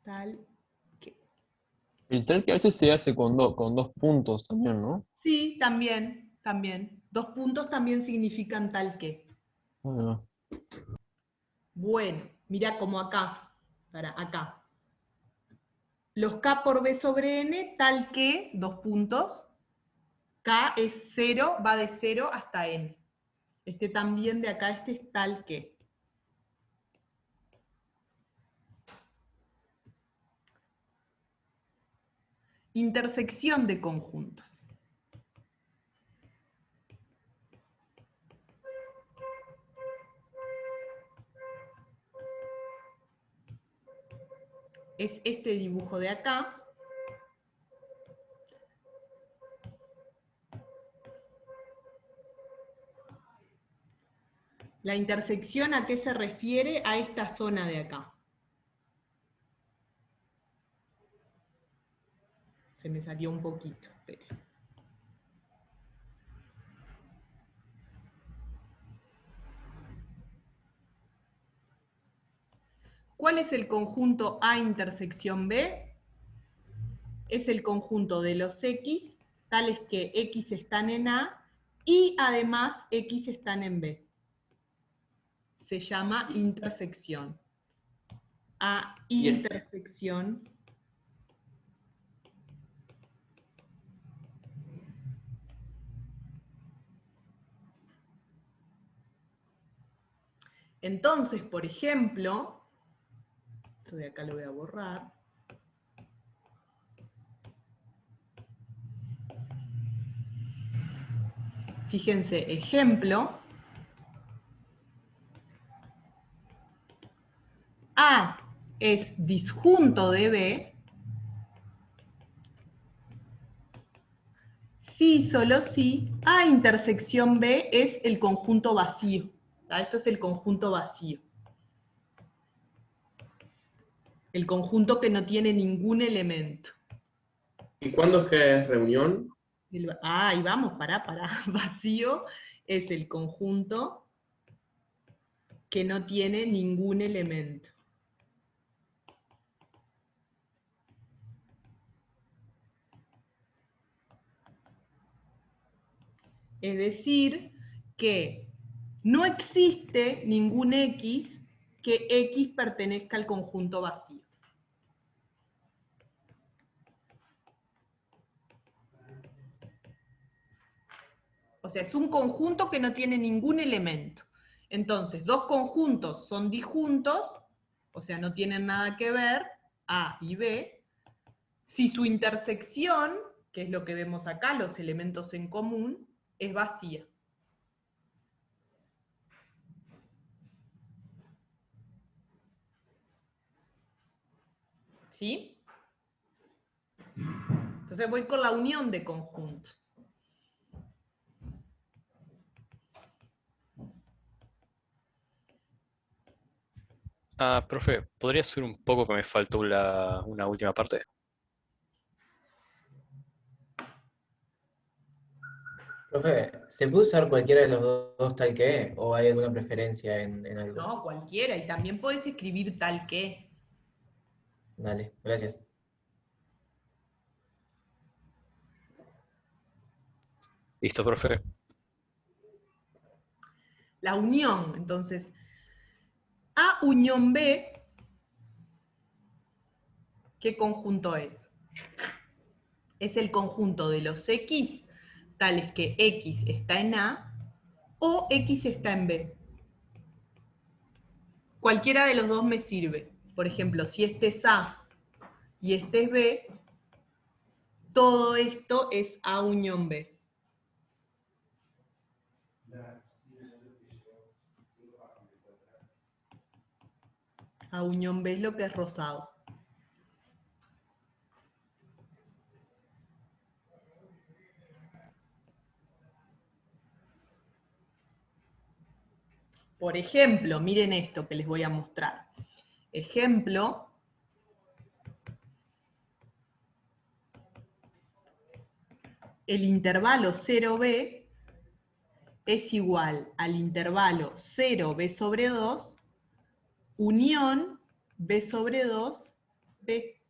Speaker 1: Tal que.
Speaker 12: El tal que a veces se hace con dos puntos también, ¿no?
Speaker 1: Sí, también. Dos puntos también significan tal que.
Speaker 12: Ahí va.
Speaker 1: Bueno, mira como acá. Acá. Los K por B sobre N, tal que, dos puntos. K es 0, va de 0 hasta N. Este también de acá, este es tal que. intersección de conjuntos. Es este dibujo de acá. La intersección, ¿a qué se refiere? A esta zona de acá. Se me salió un poquito. Espere. ¿Cuál es el conjunto A intersección B? Es el conjunto de los X, tales que X están en A y además X están en B. Se llama intersección. A intersección. Entonces, por ejemplo, esto de acá lo voy a borrar. Fíjense, ejemplo. A es disjunto de B si, solo si, A intersección B es el conjunto vacío. Esto es el conjunto vacío. El conjunto que no tiene ningún elemento.
Speaker 6: ¿Y cuándo es que es reunión?
Speaker 1: Ahí vamos, pará. Vacío es el conjunto que no tiene ningún elemento. Es decir, que no existe ningún X que X pertenezca al conjunto vacío. O sea, es un conjunto que no tiene ningún elemento. Entonces, dos conjuntos son disjuntos, o sea, no tienen nada que ver, A y B, si su intersección, que es lo que vemos acá, los elementos en común, es vacía. ¿Sí? Entonces voy con la unión de conjuntos.
Speaker 22: Profe, ¿podría subir un poco que me faltó una última parte?
Speaker 7: Profe, ¿se puede usar cualquiera de los dos tal que? ¿O hay alguna preferencia en algo?
Speaker 1: No, cualquiera, y también podés escribir tal que.
Speaker 7: Dale, gracias.
Speaker 22: Listo, profe.
Speaker 1: La unión, entonces, A unión B, ¿qué conjunto es? Es el conjunto de los X, tales que X está en A o X está en B. Cualquiera de los dos me sirve. Por ejemplo, si este es A y este es B, todo esto es A unión B. A unión B es lo que es rosado. Por ejemplo, miren esto que les voy a mostrar. Ejemplo, el intervalo 0b es igual al intervalo 0b sobre 2 unión b sobre 2 b.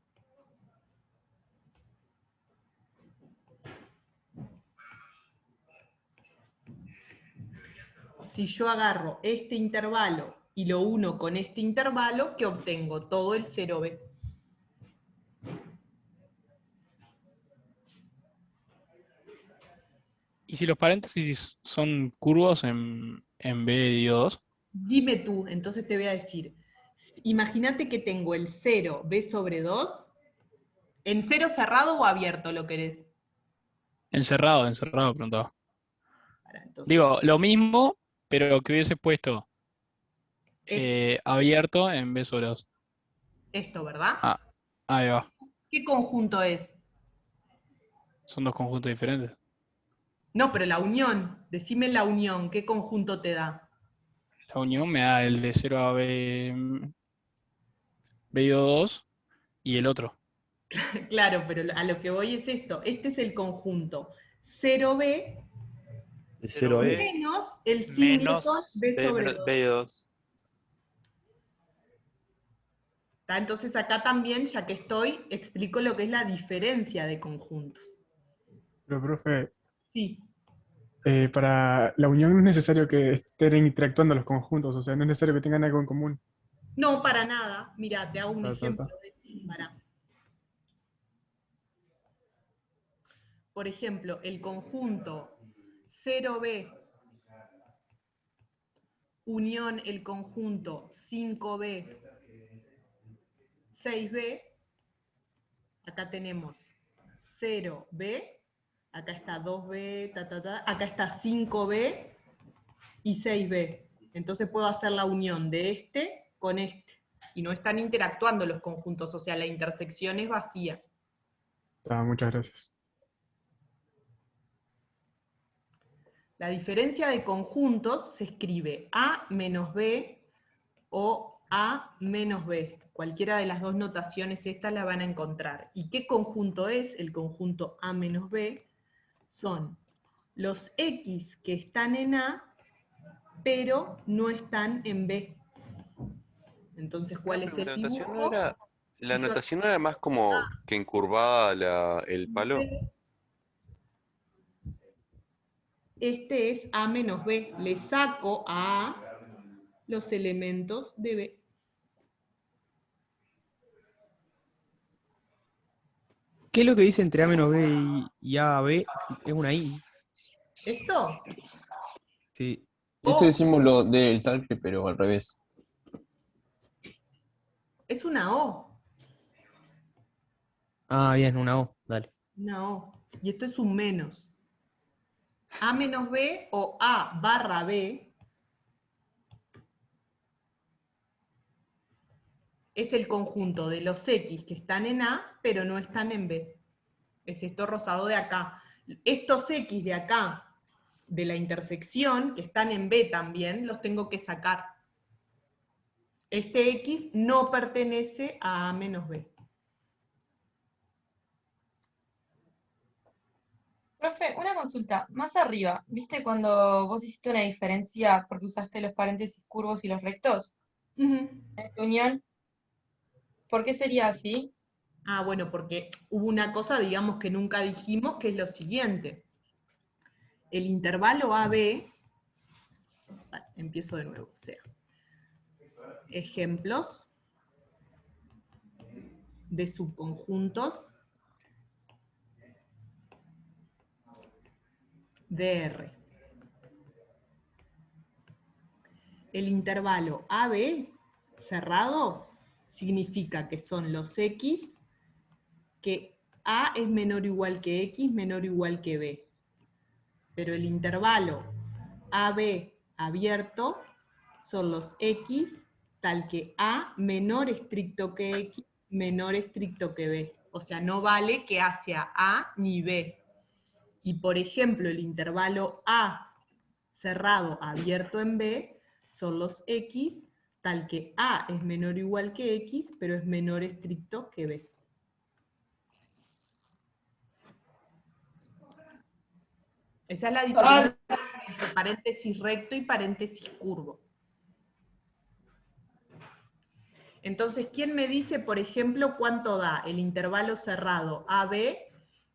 Speaker 1: Si yo agarro este intervalo y lo uno con este intervalo, ¿qué obtengo? Todo el 0b.
Speaker 22: ¿Y si los paréntesis son curvos en B de 2?
Speaker 1: Dime tú, entonces te voy a decir, imagínate que tengo el 0 b sobre 2 ¿En cero cerrado o abierto lo querés?
Speaker 22: Encerrado, preguntaba.
Speaker 1: Entonces,
Speaker 22: Digo, lo mismo, pero que hubiese puesto abierto en vez de los.
Speaker 1: esto, ¿verdad?
Speaker 22: Ah, ahí va.
Speaker 1: ¿Qué conjunto es?
Speaker 22: Son dos conjuntos diferentes.
Speaker 1: No, pero la unión. Decime la unión. ¿Qué conjunto te da?
Speaker 22: La unión me da el de 0 a B, B2 y el otro.
Speaker 1: Claro, pero a lo que voy es esto. Este es el conjunto 0B
Speaker 11: De 0 a B.
Speaker 1: menos el
Speaker 11: Menos
Speaker 1: singleton B sobre 2.
Speaker 11: B2.
Speaker 1: Entonces acá también, ya que estoy, explico lo que es la diferencia de conjuntos.
Speaker 16: Pero, profe,
Speaker 1: Sí.
Speaker 16: para la unión no es necesario que estén interactuando los conjuntos, o sea, no es necesario que tengan algo en común.
Speaker 1: No, para nada. Mira, te hago un
Speaker 16: Ta, ta,
Speaker 1: ejemplo
Speaker 16: ta.
Speaker 1: de esto. Pará. Por ejemplo, el conjunto 0B unión el conjunto 5B 6B, acá tenemos 0B, acá está 2B, acá está 5B y 6B. Entonces puedo hacer la unión de este con este. Y no están interactuando los conjuntos, o sea, la intersección es vacía.
Speaker 16: Muchas gracias.
Speaker 1: La diferencia de conjuntos se escribe A menos B o A menos B. Cualquiera de las dos notaciones estas la van a encontrar. ¿Y qué conjunto es? El conjunto A menos B son los X que están en A, pero no están en B. Entonces, ¿cuál es el
Speaker 17: La notación no
Speaker 1: dibujo?
Speaker 17: era, la notación no era más como que encurvada el palo.
Speaker 1: Este es A menos B. Le saco a A los elementos de B.
Speaker 11: ¿Qué es lo que dice entre A menos B y A a B? Es una I.
Speaker 1: ¿Esto?
Speaker 11: Sí.
Speaker 12: Esto decimos lo del salcle, pero al revés.
Speaker 1: Es una O.
Speaker 11: Ah, bien, una O. Dale.
Speaker 1: Una O. Y esto es un menos. A menos B o A barra B es el conjunto de los X que están en A, pero no están en B. Es esto rosado de acá. Estos X de acá, de la intersección, que están en B también, los tengo que sacar. Este X no pertenece a A menos B.
Speaker 19: Profe, una consulta. Más arriba, ¿viste cuando vos hiciste una diferencia porque usaste los paréntesis curvos y los rectos? En tu unión, ¿por qué sería así?
Speaker 1: Ah, bueno, porque hubo una cosa, digamos, que nunca dijimos, que es lo siguiente. El intervalo AB, vale, empiezo de nuevo, o sea, ejemplos de subconjuntos de R. El intervalo AB cerrado significa que son los X que A es menor o igual que X, menor o igual que B. Pero el intervalo AB abierto son los X tal que A menor estricto que X, menor estricto que B. O sea, no vale que A sea A ni B. Y por ejemplo, el intervalo A cerrado abierto en B son los X tal que A es menor o igual que X, pero es menor estricto que B. Esa es la diferencia entre paréntesis recto y paréntesis curvo. Entonces, ¿quién me dice, por ejemplo, cuánto da el intervalo cerrado AB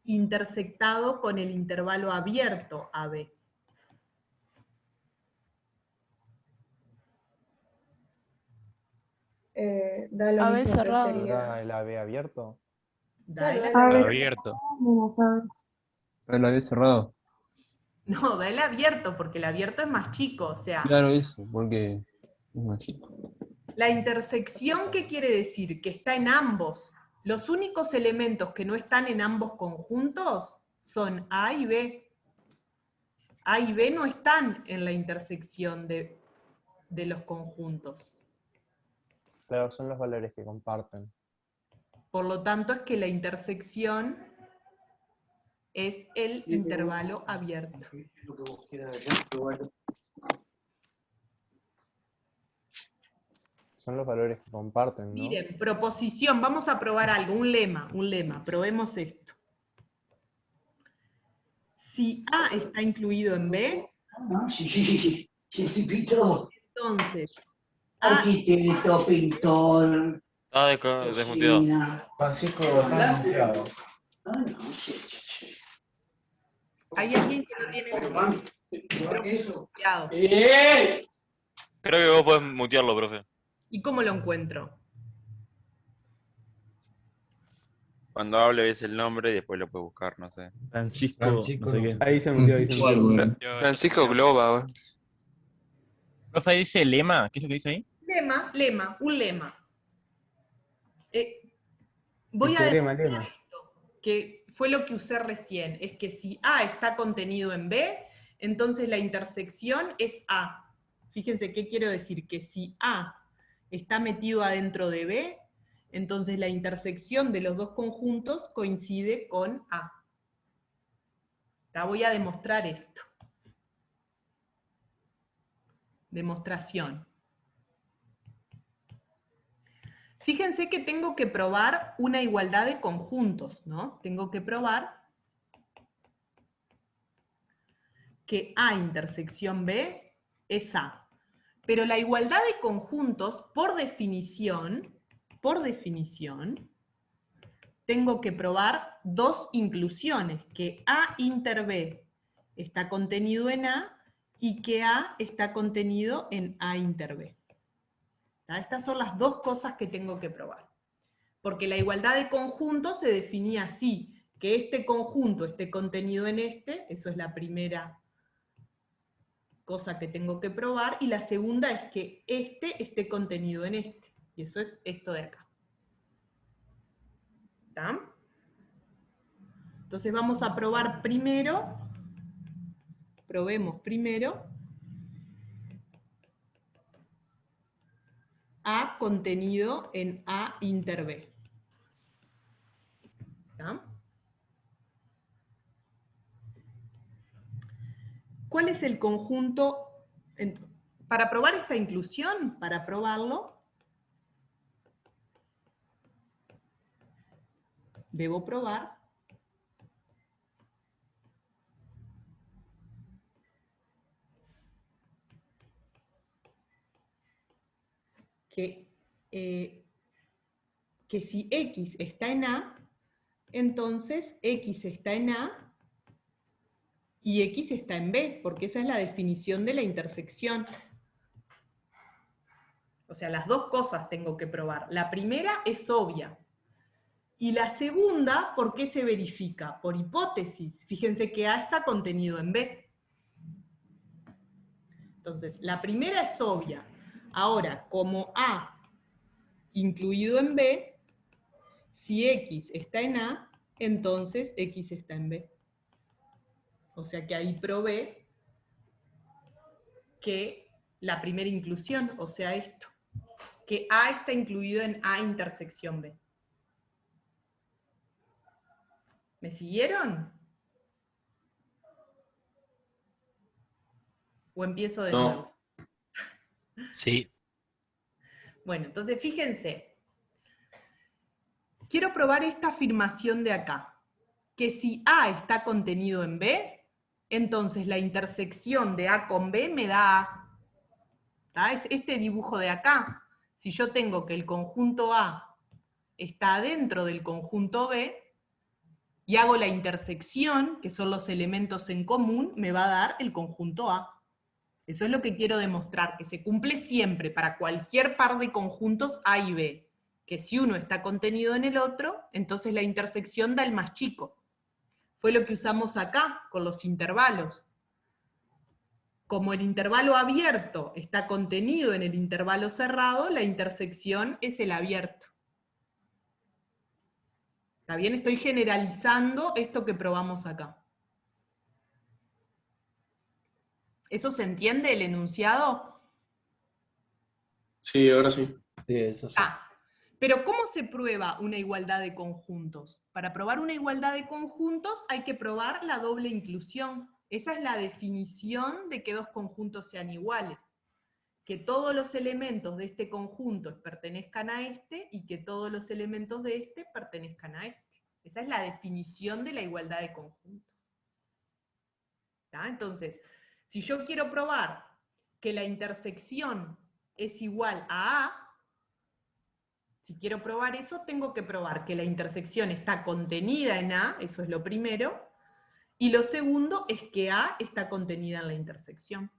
Speaker 1: intersectado con el intervalo abierto AB?
Speaker 24: Da lo
Speaker 25: AB
Speaker 24: mismo que
Speaker 25: cerrado.
Speaker 24: sería.
Speaker 26: ¿Da el AB abierto?
Speaker 1: Da el
Speaker 24: A ver.
Speaker 22: Abierto.
Speaker 12: Lo había cerrado.
Speaker 1: No, da el abierto, porque el abierto es más chico, o sea,
Speaker 12: Claro, eso, porque es más chico.
Speaker 1: la intersección, ¿qué quiere decir? Que está en ambos. Los únicos elementos que no están en ambos conjuntos son A y B. A y B no están en la intersección de los conjuntos.
Speaker 13: Claro, son los valores que comparten.
Speaker 1: Por lo tanto, es que la intersección es el intervalo abierto.
Speaker 13: Son los valores que comparten, ¿no?
Speaker 1: Miren, proposición, vamos a probar algo, un lema, probemos esto. Si A está incluido en B, entonces
Speaker 15: Aquí tiene todo pintor.
Speaker 20: Está desmuteado.
Speaker 7: Francisco está desmuteado.
Speaker 1: hay alguien que no tiene muteado.
Speaker 20: Creo que vos podés mutearlo, profe.
Speaker 1: ¿Y cómo lo encuentro?
Speaker 21: Cuando hable ves el nombre y después lo puedes buscar, no sé.
Speaker 11: Francisco, no sé qué.
Speaker 16: Ahí se murió, ahí se murió.
Speaker 25: Francisco Globa.
Speaker 12: Profe, dice lema. ¿Qué es lo que dice ahí?
Speaker 1: Un lema. Voy a demostrar esto, que fue lo que usé recién, es que si A está contenido en B, entonces la intersección es A. Fíjense qué quiero decir, que si A está metido adentro de B, entonces la intersección de los dos conjuntos coincide con A. Voy a demostrar esto. Demostración. Fíjense que tengo que probar una igualdad de conjuntos, ¿no? Tengo que probar que A intersección B es A. Pero la igualdad de conjuntos, por definición, tengo que probar dos inclusiones, que A inter B está contenido en A y que A está contenido en A inter B. Estas son las dos cosas que tengo que probar. Porque la igualdad de conjuntos se definía así, que este conjunto esté contenido en este, eso es la primera cosa que tengo que probar, y la segunda es que este esté contenido en este, y eso es esto de acá. ¿Está? Entonces vamos a probar primero, probemos primero, A contenido en A inter B. ¿Está? ¿Cuál es el conjunto? Para probar esta inclusión, para probarlo, debo probar que si X está en A, entonces X está en A y X está en B, porque esa es la definición de la intersección. O sea, las dos cosas tengo que probar. La primera es obvia. Y la segunda, ¿por qué se verifica? Por hipótesis. Fíjense que A está contenido en B. Entonces, la primera es obvia. Ahora, como A incluido en B, si X está en A, entonces X está en B. O sea que ahí probé que la primera inclusión, o sea esto, que A está incluido en A intersección B. ¿Me siguieron? ¿O empiezo de nuevo?
Speaker 12: Sí.
Speaker 1: Bueno, entonces fíjense. Quiero probar esta afirmación de acá. Que si A está contenido en B, entonces la intersección de A con B me da A. ¿Tá? Es este dibujo de acá. Si yo tengo que el conjunto A está dentro del conjunto B, y hago la intersección, que son los elementos en común, me va a dar el conjunto A. Eso es lo que quiero demostrar, que se cumple siempre para cualquier par de conjuntos A y B, que si uno está contenido en el otro, entonces la intersección da el más chico. Fue lo que usamos acá, con los intervalos. Como el intervalo abierto está contenido en el intervalo cerrado, la intersección es el abierto. ¿Está bien? Estoy generalizando esto que probamos acá. ¿Eso se entiende, el enunciado?
Speaker 6: Sí, ahora sí.
Speaker 4: Sí, eso sí.
Speaker 1: Pero ¿cómo se prueba una igualdad de conjuntos? Para probar una igualdad de conjuntos hay que probar la doble inclusión. Esa es la definición de que dos conjuntos sean iguales. Que todos los elementos de este conjunto pertenezcan a este y que todos los elementos de este pertenezcan a este. Esa es la definición de la igualdad de conjuntos. ¿Está? Entonces, si yo quiero probar que la intersección es igual a A, si quiero probar eso, tengo que probar que la intersección está contenida en A, eso es lo primero, y lo segundo es que A está contenida en la intersección.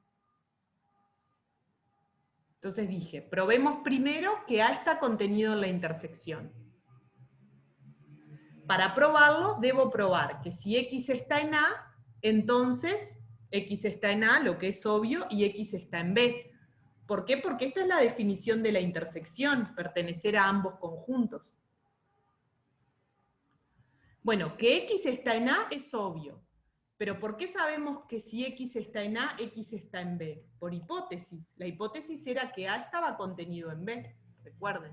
Speaker 1: Entonces dije, probemos primero que A está contenido en la intersección. Para probarlo, debo probar que si X está en A, entonces X está en A, lo que es obvio, y X está en B. ¿Por qué? Porque esta es la definición de la intersección, pertenecer a ambos conjuntos. Bueno, que X está en A es obvio. Pero ¿por qué sabemos que si X está en A, X está en B? Por hipótesis. La hipótesis era que A estaba contenido en B, recuerden.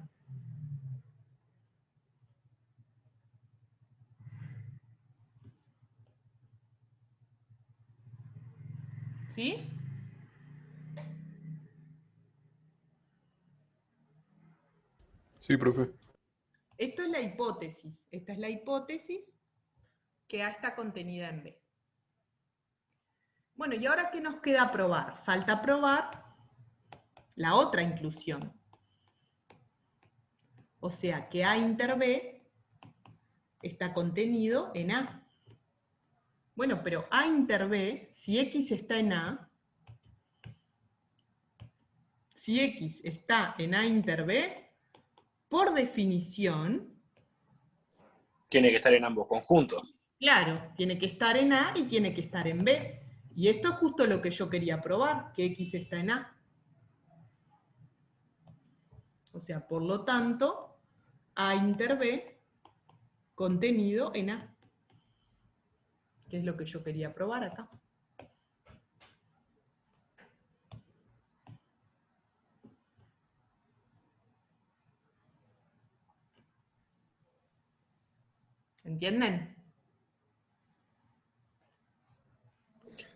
Speaker 1: ¿Sí?
Speaker 6: Sí, profe.
Speaker 1: Esto es la hipótesis. Esta es la hipótesis que A está contenida en B. Bueno, ¿y ahora qué nos queda probar? Falta probar la otra inclusión. O sea, que A inter B está contenido en A. Bueno, pero A inter B, si X está en A, si X está en A inter B, por definición,
Speaker 4: Tiene que estar en ambos conjuntos.
Speaker 1: claro, tiene que estar en A y tiene que estar en B. Y esto es justo lo que yo quería probar, que X está en A. O sea, por lo tanto, A inter B contenido en A. Que es lo que yo quería probar acá. ¿Entienden?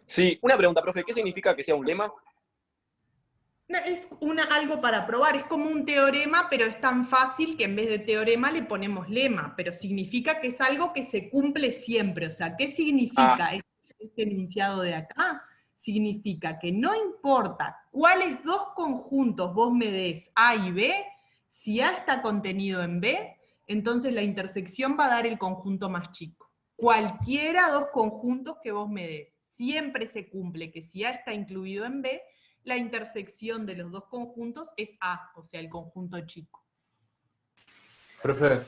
Speaker 4: Sí, una pregunta, profe, ¿qué significa que sea un lema?
Speaker 1: No, es algo para probar, es como un teorema, pero es tan fácil que en vez de teorema le ponemos lema, pero significa que es algo que se cumple siempre. O sea, ¿qué significa este enunciado de acá? Significa que no importa cuáles dos conjuntos vos me des A y B, si A está contenido en B, entonces la intersección va a dar el conjunto más chico. Cualquiera dos conjuntos que vos me des, siempre se cumple que si A está incluido en B, la intersección de los dos conjuntos es A, o sea, el conjunto chico.
Speaker 6: Profe.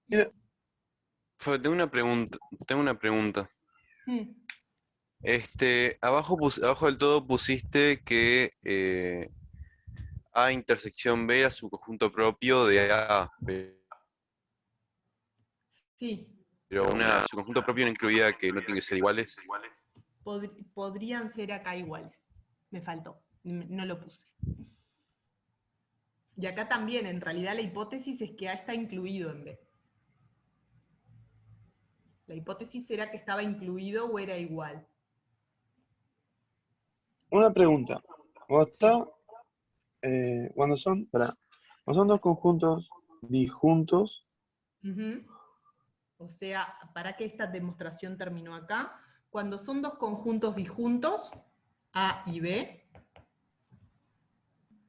Speaker 17: Tengo una pregunta. Abajo del todo pusiste que A intersección B era su conjunto propio de A.
Speaker 1: Sí.
Speaker 17: Pero su conjunto propio no incluía que no tiene que ser iguales.
Speaker 1: Podrían ser acá iguales. Me faltó. No lo puse. Y acá también, en realidad, la hipótesis es que A está incluido en B. La hipótesis era que estaba incluido o era igual.
Speaker 5: Una pregunta. Cuando son dos conjuntos disjuntos.
Speaker 1: O sea, ¿para qué esta demostración terminó acá? Cuando son dos conjuntos disjuntos, A y B.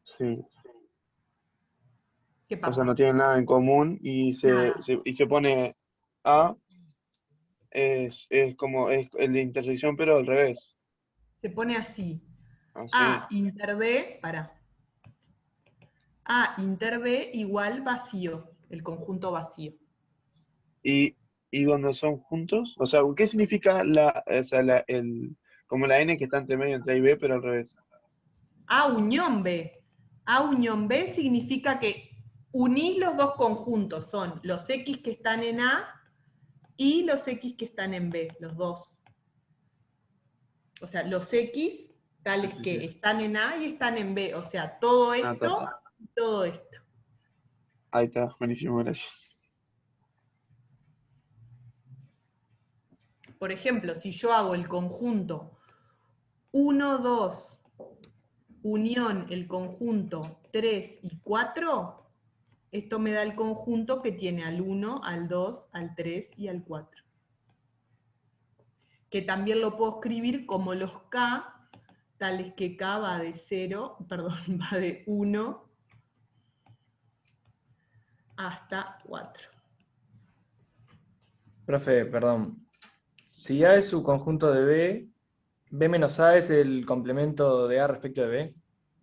Speaker 5: Sí.
Speaker 1: ¿Qué pasa?
Speaker 5: O sea, no tienen nada en común y se pone A, es como el de intersección, pero al revés.
Speaker 1: Se pone así.
Speaker 5: Así.
Speaker 1: A inter B, A inter B igual vacío, el conjunto vacío.
Speaker 5: Y cuando son juntos, o sea, ¿qué significa como la N que está entre medio entre A y B, pero al revés?
Speaker 1: A unión B. A unión B significa que unís los dos conjuntos, son los X que están en A y los X que están en B, los dos. O sea, los X tales que están en A y están en B. O sea, todo esto y todo esto.
Speaker 5: Ahí está, buenísimo, gracias.
Speaker 1: Por ejemplo, si yo hago el conjunto 1, 2, unión el conjunto 3 y 4, esto me da el conjunto que tiene al 1, al 2, al 3 y al 4. Que también lo puedo escribir como los K, tales que K va de 0, perdón, va de 1 hasta 4.
Speaker 3: Profe, perdón. Si A es su conjunto de B, B menos A es el complemento de A respecto de B.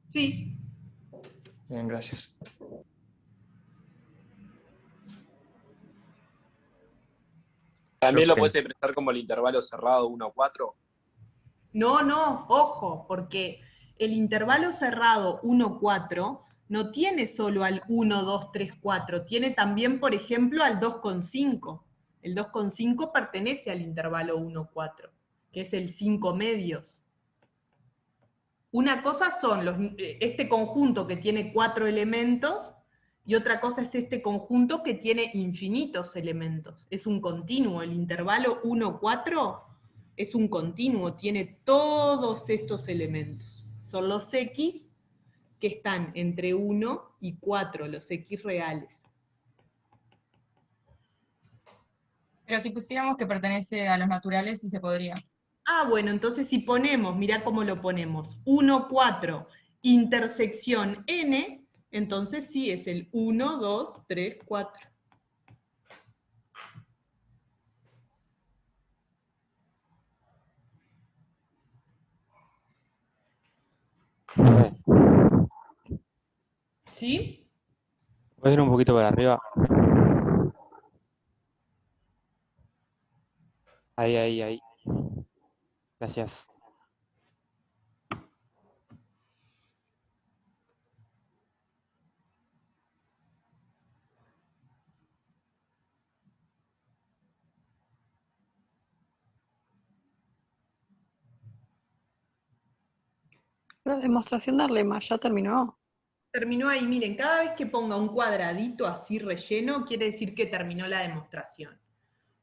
Speaker 1: Sí.
Speaker 3: Bien, gracias.
Speaker 4: También lo puedes expresar como el intervalo cerrado 1, 4.
Speaker 1: No, no, ojo, porque el intervalo cerrado 1, 4 no tiene solo al 1, 2, 3, 4, tiene también, por ejemplo, al 2,5. El 2,5 pertenece al intervalo 1, 4, que es el 5 medios. Una cosa son este conjunto que tiene 4 elementos, y otra cosa es este conjunto que tiene infinitos elementos. Es un continuo, el intervalo 1, 4 es un continuo, tiene todos estos elementos. Son los X que están entre 1 y 4, los X reales.
Speaker 19: Pero si pusiéramos que pertenece a los naturales, sí se podría.
Speaker 1: Ah, bueno, entonces si ponemos, mirá cómo lo ponemos, 1, 4, intersección n, entonces sí es el 1, 2, 3, 4. ¿Sí?
Speaker 11: ¿Puedes ir un poquito para arriba? Ahí. Gracias.
Speaker 8: La demostración del lema ya terminó.
Speaker 1: Terminó ahí, miren, cada vez que ponga un cuadradito así relleno, quiere decir que terminó la demostración.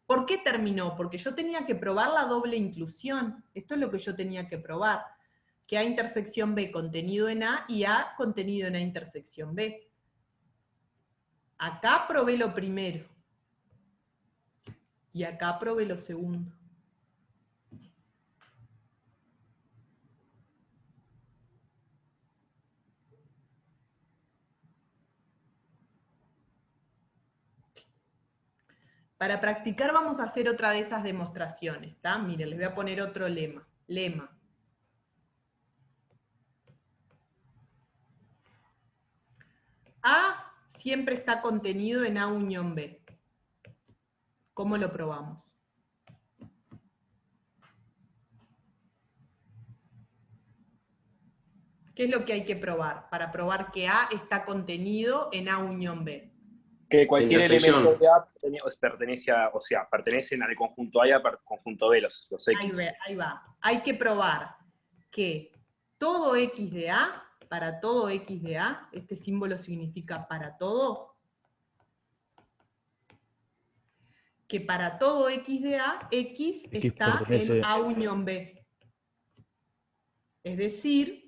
Speaker 1: ¿Por qué terminó? Porque yo tenía que probar la doble inclusión. Esto es lo que yo tenía que probar. Que A intersección B contenido en A y A contenido en A intersección B. Acá probé lo primero. Y acá probé lo segundo. Para practicar vamos a hacer otra de esas demostraciones, ¿está? Miren, les voy a poner otro lema. Lema. A siempre está contenido en A unión B. ¿Cómo lo probamos? ¿Qué es lo que hay que probar? Para probar que A está contenido en A unión B.
Speaker 4: Que cualquier
Speaker 1: Intersección.
Speaker 4: elemento de A pertenece a, o sea, pertenecen al conjunto A y al conjunto B, los X.
Speaker 1: Ahí va. Hay que probar que todo X de A, para todo X de A, este símbolo significa para todo, que para todo X de A, X está
Speaker 11: pertenece-
Speaker 1: en A unión B. Es decir,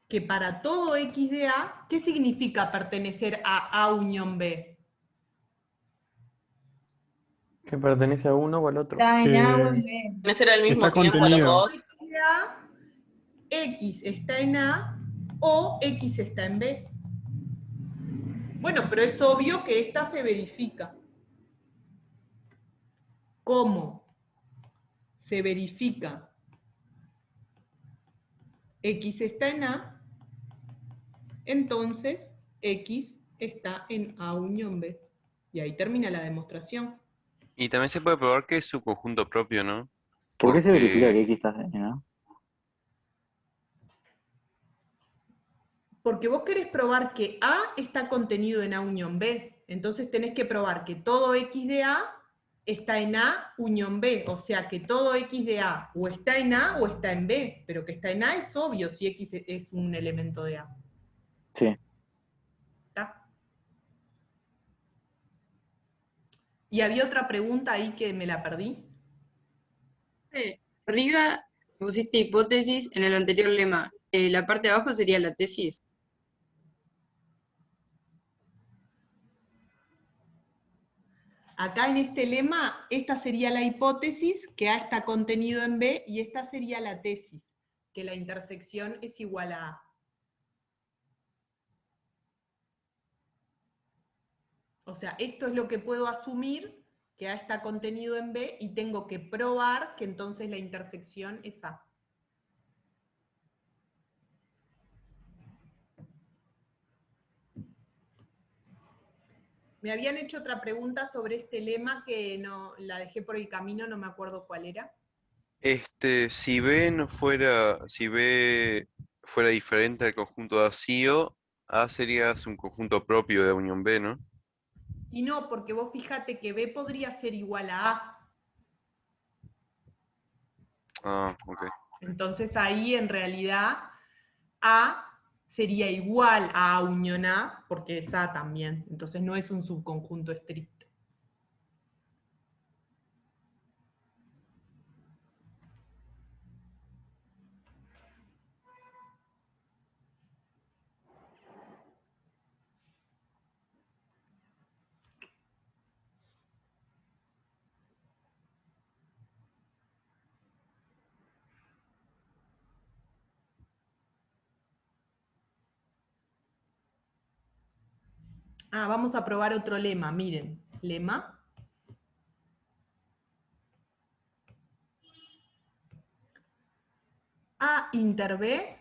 Speaker 1: que para todo X de A, ¿qué significa pertenecer a A unión B?
Speaker 13: Que pertenece a uno o al otro.
Speaker 19: Está en A o en B.
Speaker 18: ¿No será al mismo
Speaker 13: Está
Speaker 18: tiempo los
Speaker 13: contenido.
Speaker 18: dos?
Speaker 1: X está en A o X está en B. Bueno, pero es obvio que esta se verifica. ¿Cómo se verifica? X está en A, entonces X está en A unión B. Y ahí termina la demostración.
Speaker 17: Y también se puede probar que es su conjunto propio, ¿no?
Speaker 10: ¿Por qué se
Speaker 17: Porque-
Speaker 10: verifica que X está en A?
Speaker 1: Porque vos querés probar que A está contenido en A unión B. Entonces tenés que probar que todo X de A está en A unión B, o sea que todo X de A o está en A o está en B, pero que está en A es obvio si X es un elemento de A.
Speaker 10: Sí.
Speaker 1: ¿Está? Y había otra pregunta ahí que me la perdí.
Speaker 2: Arriba pusiste hipótesis en el anterior lema. La parte de abajo sería la tesis.
Speaker 1: Acá en este lema, esta sería la hipótesis, que A está contenido en B, y esta sería la tesis, que la intersección es igual a A. O sea, esto es lo que puedo asumir, que A está contenido en B, y tengo que probar que entonces la intersección es A. Me habían hecho otra pregunta sobre este lema que no la dejé por el camino, no me acuerdo cuál era.
Speaker 17: Si B fuera diferente al conjunto de vacío, A sería un conjunto propio de unión B, ¿no?
Speaker 1: Y no, porque vos fíjate que B podría ser igual a A.
Speaker 17: Ah, ok.
Speaker 1: Entonces ahí en realidad A sería igual a A unión A, porque es A también. Entonces no es un subconjunto estricto. Ah, vamos a probar otro lema, miren. Lema. A inter B,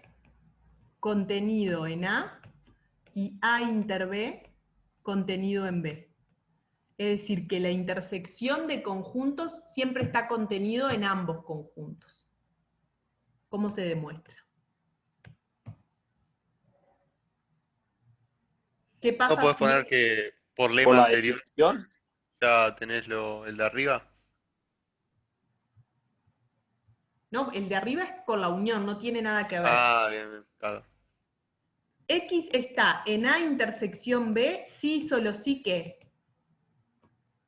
Speaker 1: contenido en A, y A inter B, contenido en B. Es decir, que la intersección de conjuntos siempre está contenido en ambos conjuntos. ¿Cómo se demuestra? ¿Qué pasa
Speaker 20: ¿No puedes
Speaker 1: si
Speaker 20: poner que por
Speaker 4: ¿Por
Speaker 20: lema
Speaker 4: la
Speaker 20: anterior
Speaker 4: definición?
Speaker 20: ya tenés el de arriba?
Speaker 1: no, el de arriba es con la unión, no tiene nada que ver.
Speaker 20: Ah, bien, bien, claro.
Speaker 1: X está en A intersección B, sí, solo sí que.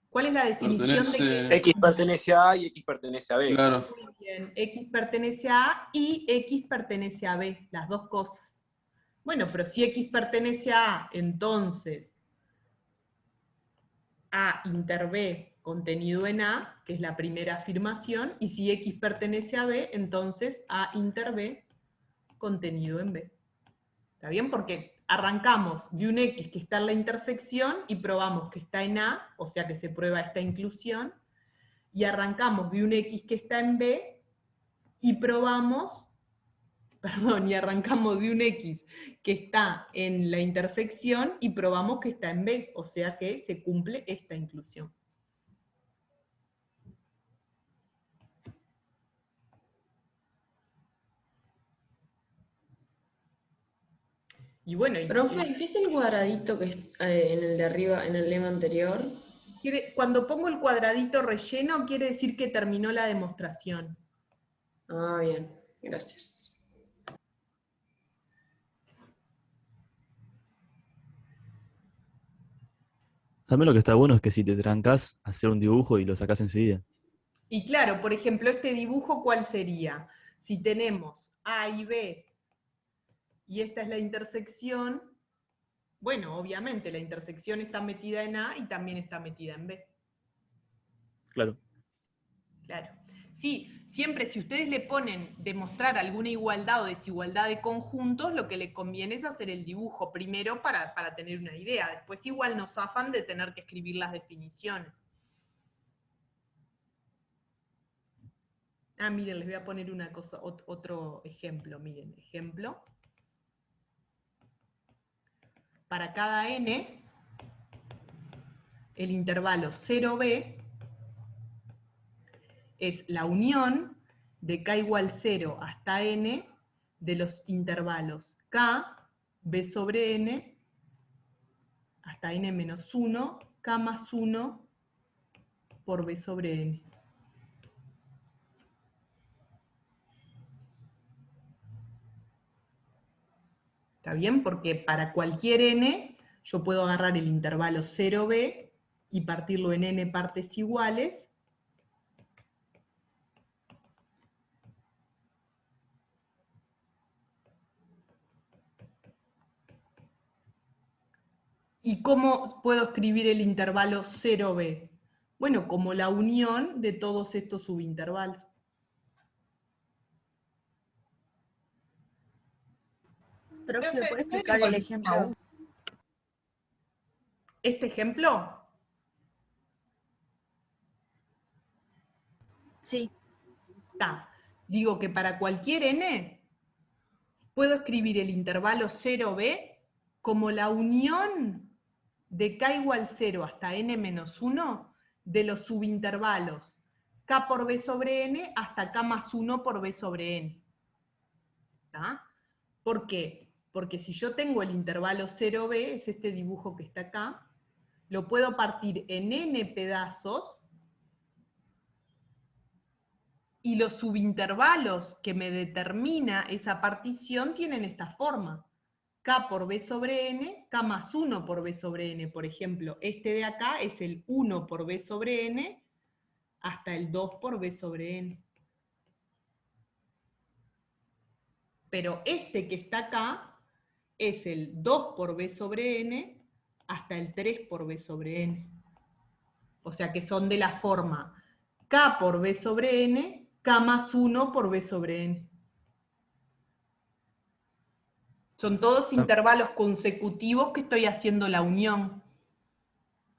Speaker 1: ¿Cuál es la definición de que
Speaker 4: X pertenece a A y X pertenece a B.
Speaker 12: Claro.
Speaker 1: Muy bien, X pertenece a A y X pertenece a B, las dos cosas. Bueno, pero si X pertenece a A, entonces A inter B contenido en A, que es la primera afirmación, y si X pertenece a B, entonces A inter B contenido en B. ¿Está bien? Porque arrancamos de un X que está en la intersección y probamos que está en A, o sea que se prueba esta inclusión, y arrancamos de un X que está en B y probamos, y arrancamos de un X que está en la intersección y probamos que está en B, o sea que se cumple esta inclusión. Y bueno,
Speaker 2: Profe, ¿qué es el cuadradito que está en el de arriba, en el lema anterior?
Speaker 1: Cuando pongo el cuadradito relleno, quiere decir que terminó la demostración.
Speaker 2: Ah, bien, gracias.
Speaker 9: También lo que está bueno es que si te trancas, hacer un dibujo y lo sacás enseguida.
Speaker 1: Y claro, por ejemplo, este dibujo, ¿cuál sería? Si tenemos A y B, y esta es la intersección, bueno, obviamente la intersección está metida en A y también está metida en B.
Speaker 9: Claro.
Speaker 1: Claro. Sí, siempre si ustedes le ponen demostrar alguna igualdad o desigualdad de conjuntos, lo que les conviene es hacer el dibujo primero para tener una idea. Después igual nos zafan de tener que escribir las definiciones. Ah, miren, les voy a poner una cosa, otro ejemplo. Miren, ejemplo. Para cada n, el intervalo 0b es la unión de k igual 0 hasta n de los intervalos k, b sobre n hasta n menos 1, k más 1 por b sobre n. ¿Está bien? Porque para cualquier n, yo puedo agarrar el intervalo 0b y partirlo en n partes iguales. ¿Y cómo puedo escribir el intervalo 0b? Bueno, como la unión de todos estos subintervalos.
Speaker 14: Profe, ¿puede explicar el ejemplo?
Speaker 1: ¿Este ejemplo?
Speaker 14: Sí.
Speaker 1: Digo que para cualquier n, puedo escribir el intervalo 0b como la unión de k igual 0 hasta n menos 1 de los subintervalos k por b sobre n hasta k más 1 por b sobre n. ¿Está? ¿Por qué? Porque si yo tengo el intervalo 0b, es este dibujo que está acá, lo puedo partir en n pedazos, y los subintervalos que me determina esa partición tienen esta forma. K por b sobre n, k más 1 por b sobre n. Por ejemplo, este de acá es el 1 por b sobre n hasta el 2 por b sobre n. Pero este que está acá es el 2 por b sobre n hasta el 3 por b sobre n. O sea que son de la forma k por b sobre n, k más 1 por b sobre n. Son todos intervalos consecutivos que estoy haciendo la unión.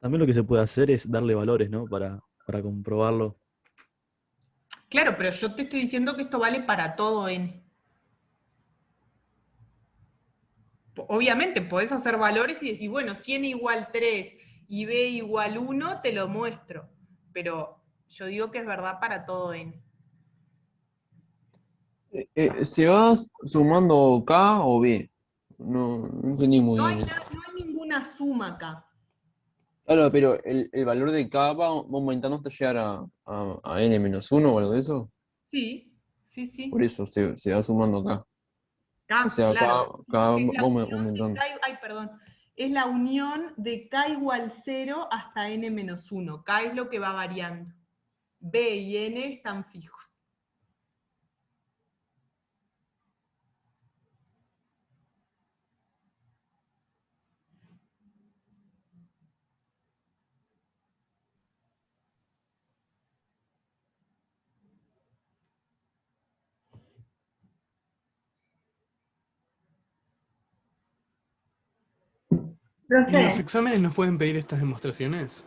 Speaker 9: También lo que se puede hacer es darle valores, ¿no? Para comprobarlo.
Speaker 1: Claro, pero yo te estoy diciendo que esto vale para todo n. Obviamente podés hacer valores y decir, bueno, si n igual 3 y b igual 1, te lo muestro. Pero yo digo que es verdad para todo n.
Speaker 12: ¿Se va sumando K o B? No entendí muy
Speaker 1: No
Speaker 12: bien
Speaker 1: hay,
Speaker 12: eso.
Speaker 1: no hay ninguna suma acá.
Speaker 12: Claro, pero el valor de K va aumentando hasta llegar a N-1 o algo de eso.
Speaker 1: Sí, sí, sí.
Speaker 12: Por eso se va sumando K.
Speaker 1: K,
Speaker 12: O sea,
Speaker 1: claro.
Speaker 12: K va
Speaker 1: Es la unión de
Speaker 12: aumentando.
Speaker 1: K, perdón. Es la unión de k igual 0 hasta n menos 1. K es lo que va variando. B y n están fijos.
Speaker 6: ¿En los exámenes nos pueden pedir estas demostraciones?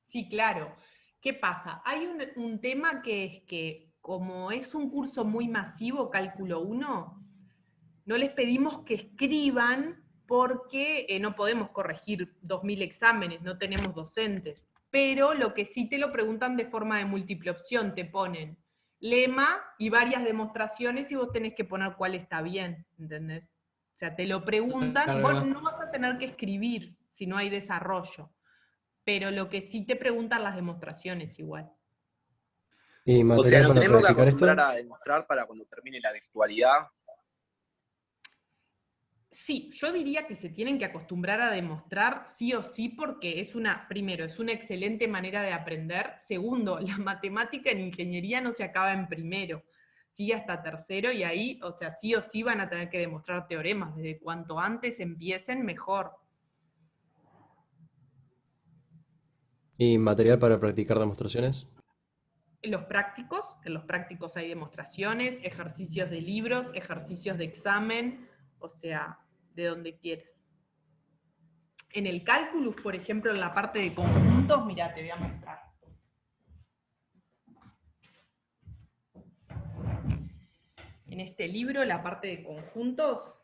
Speaker 1: Sí, claro. ¿Qué pasa? Hay un tema que es que, como es un curso muy masivo, Cálculo 1, no les pedimos que escriban porque no podemos corregir 2000 exámenes, no tenemos docentes. Pero lo que sí te lo preguntan de forma de múltiple opción, te ponen lema y varias demostraciones y vos tenés que poner cuál está bien, ¿entendés? O sea, te lo preguntan,
Speaker 6: Claro.
Speaker 1: vos no vas a tener que escribir si no hay desarrollo, pero lo que sí te preguntan las demostraciones igual.
Speaker 18: ¿Y
Speaker 4: O sea,
Speaker 18: material
Speaker 4: ¿nos
Speaker 18: para
Speaker 4: tenemos que
Speaker 18: practicar esto?
Speaker 4: acostumbrar a demostrar para cuando termine la virtualidad?
Speaker 1: Sí, yo diría que se tienen que acostumbrar a demostrar sí o sí porque primero, es una excelente manera de aprender. Segundo, la matemática en ingeniería no se acaba en primero, sigue hasta tercero y ahí, o sea, sí o sí van a tener que demostrar teoremas. Desde cuanto antes empiecen, mejor.
Speaker 18: ¿Y material para practicar demostraciones?
Speaker 1: En los prácticos hay demostraciones, ejercicios de libros, ejercicios de examen, o sea, de donde quieras. En el cálculo, por ejemplo, en la parte de conjuntos, mirá, te voy a mostrar. En este libro, la parte de conjuntos,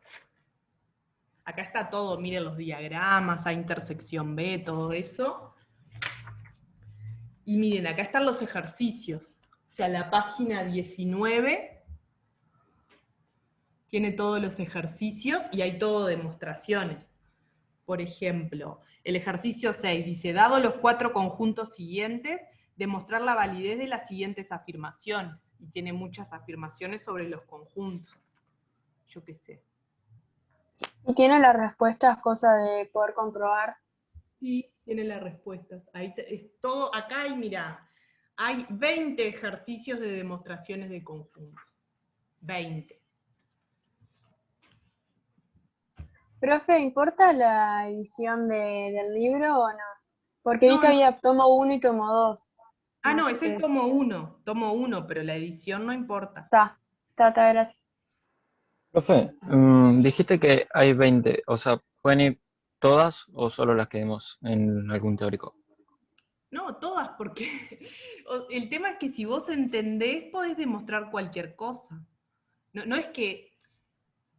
Speaker 1: acá está todo, miren los diagramas, A intersección B, todo eso. Y miren, acá están los ejercicios. O sea, la página 19 tiene todos los ejercicios y hay todo demostraciones. Por ejemplo, el ejercicio 6 dice, dado los 4 conjuntos siguientes, demostrar la validez de las siguientes afirmaciones. Y tiene muchas afirmaciones sobre los conjuntos. Yo qué sé.
Speaker 2: Y tiene las respuestas, cosa de poder comprobar.
Speaker 1: Sí, tiene las respuestas. Ahí es todo, acá hay, mira, hay 20 ejercicios de demostraciones de conjuntos. 20.
Speaker 2: Profe, ¿importa la edición del libro o no? Porque vi
Speaker 1: No,
Speaker 2: que
Speaker 1: no.
Speaker 2: había tomo 1 y tomo 2.
Speaker 1: Ah, no,
Speaker 2: sé
Speaker 1: es
Speaker 2: qué
Speaker 1: el tomo 1, pero la edición no importa.
Speaker 2: Está, gracias.
Speaker 15: Profe, dijiste que hay 20, o sea, ¿pueden ir todas o solo las que vemos en algún teórico?
Speaker 1: No, todas, porque el tema es que si vos entendés, podés demostrar cualquier cosa. No es que...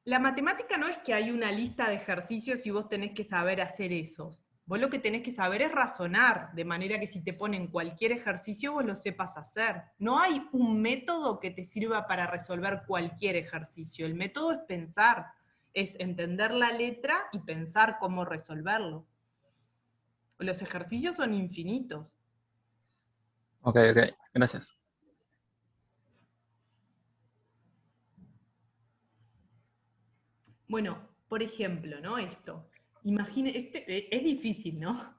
Speaker 1: La matemática no es que hay una lista de ejercicios y vos tenés que saber hacer esos. Vos lo que tenés que saber es razonar, de manera que si te ponen cualquier ejercicio vos lo sepas hacer. No hay un método que te sirva para resolver cualquier ejercicio. El método es pensar, es entender la letra y pensar cómo resolverlo. Los ejercicios son infinitos.
Speaker 15: Ok, gracias.
Speaker 1: Bueno, por ejemplo, ¿no? Esto. Imagine, es difícil, ¿no?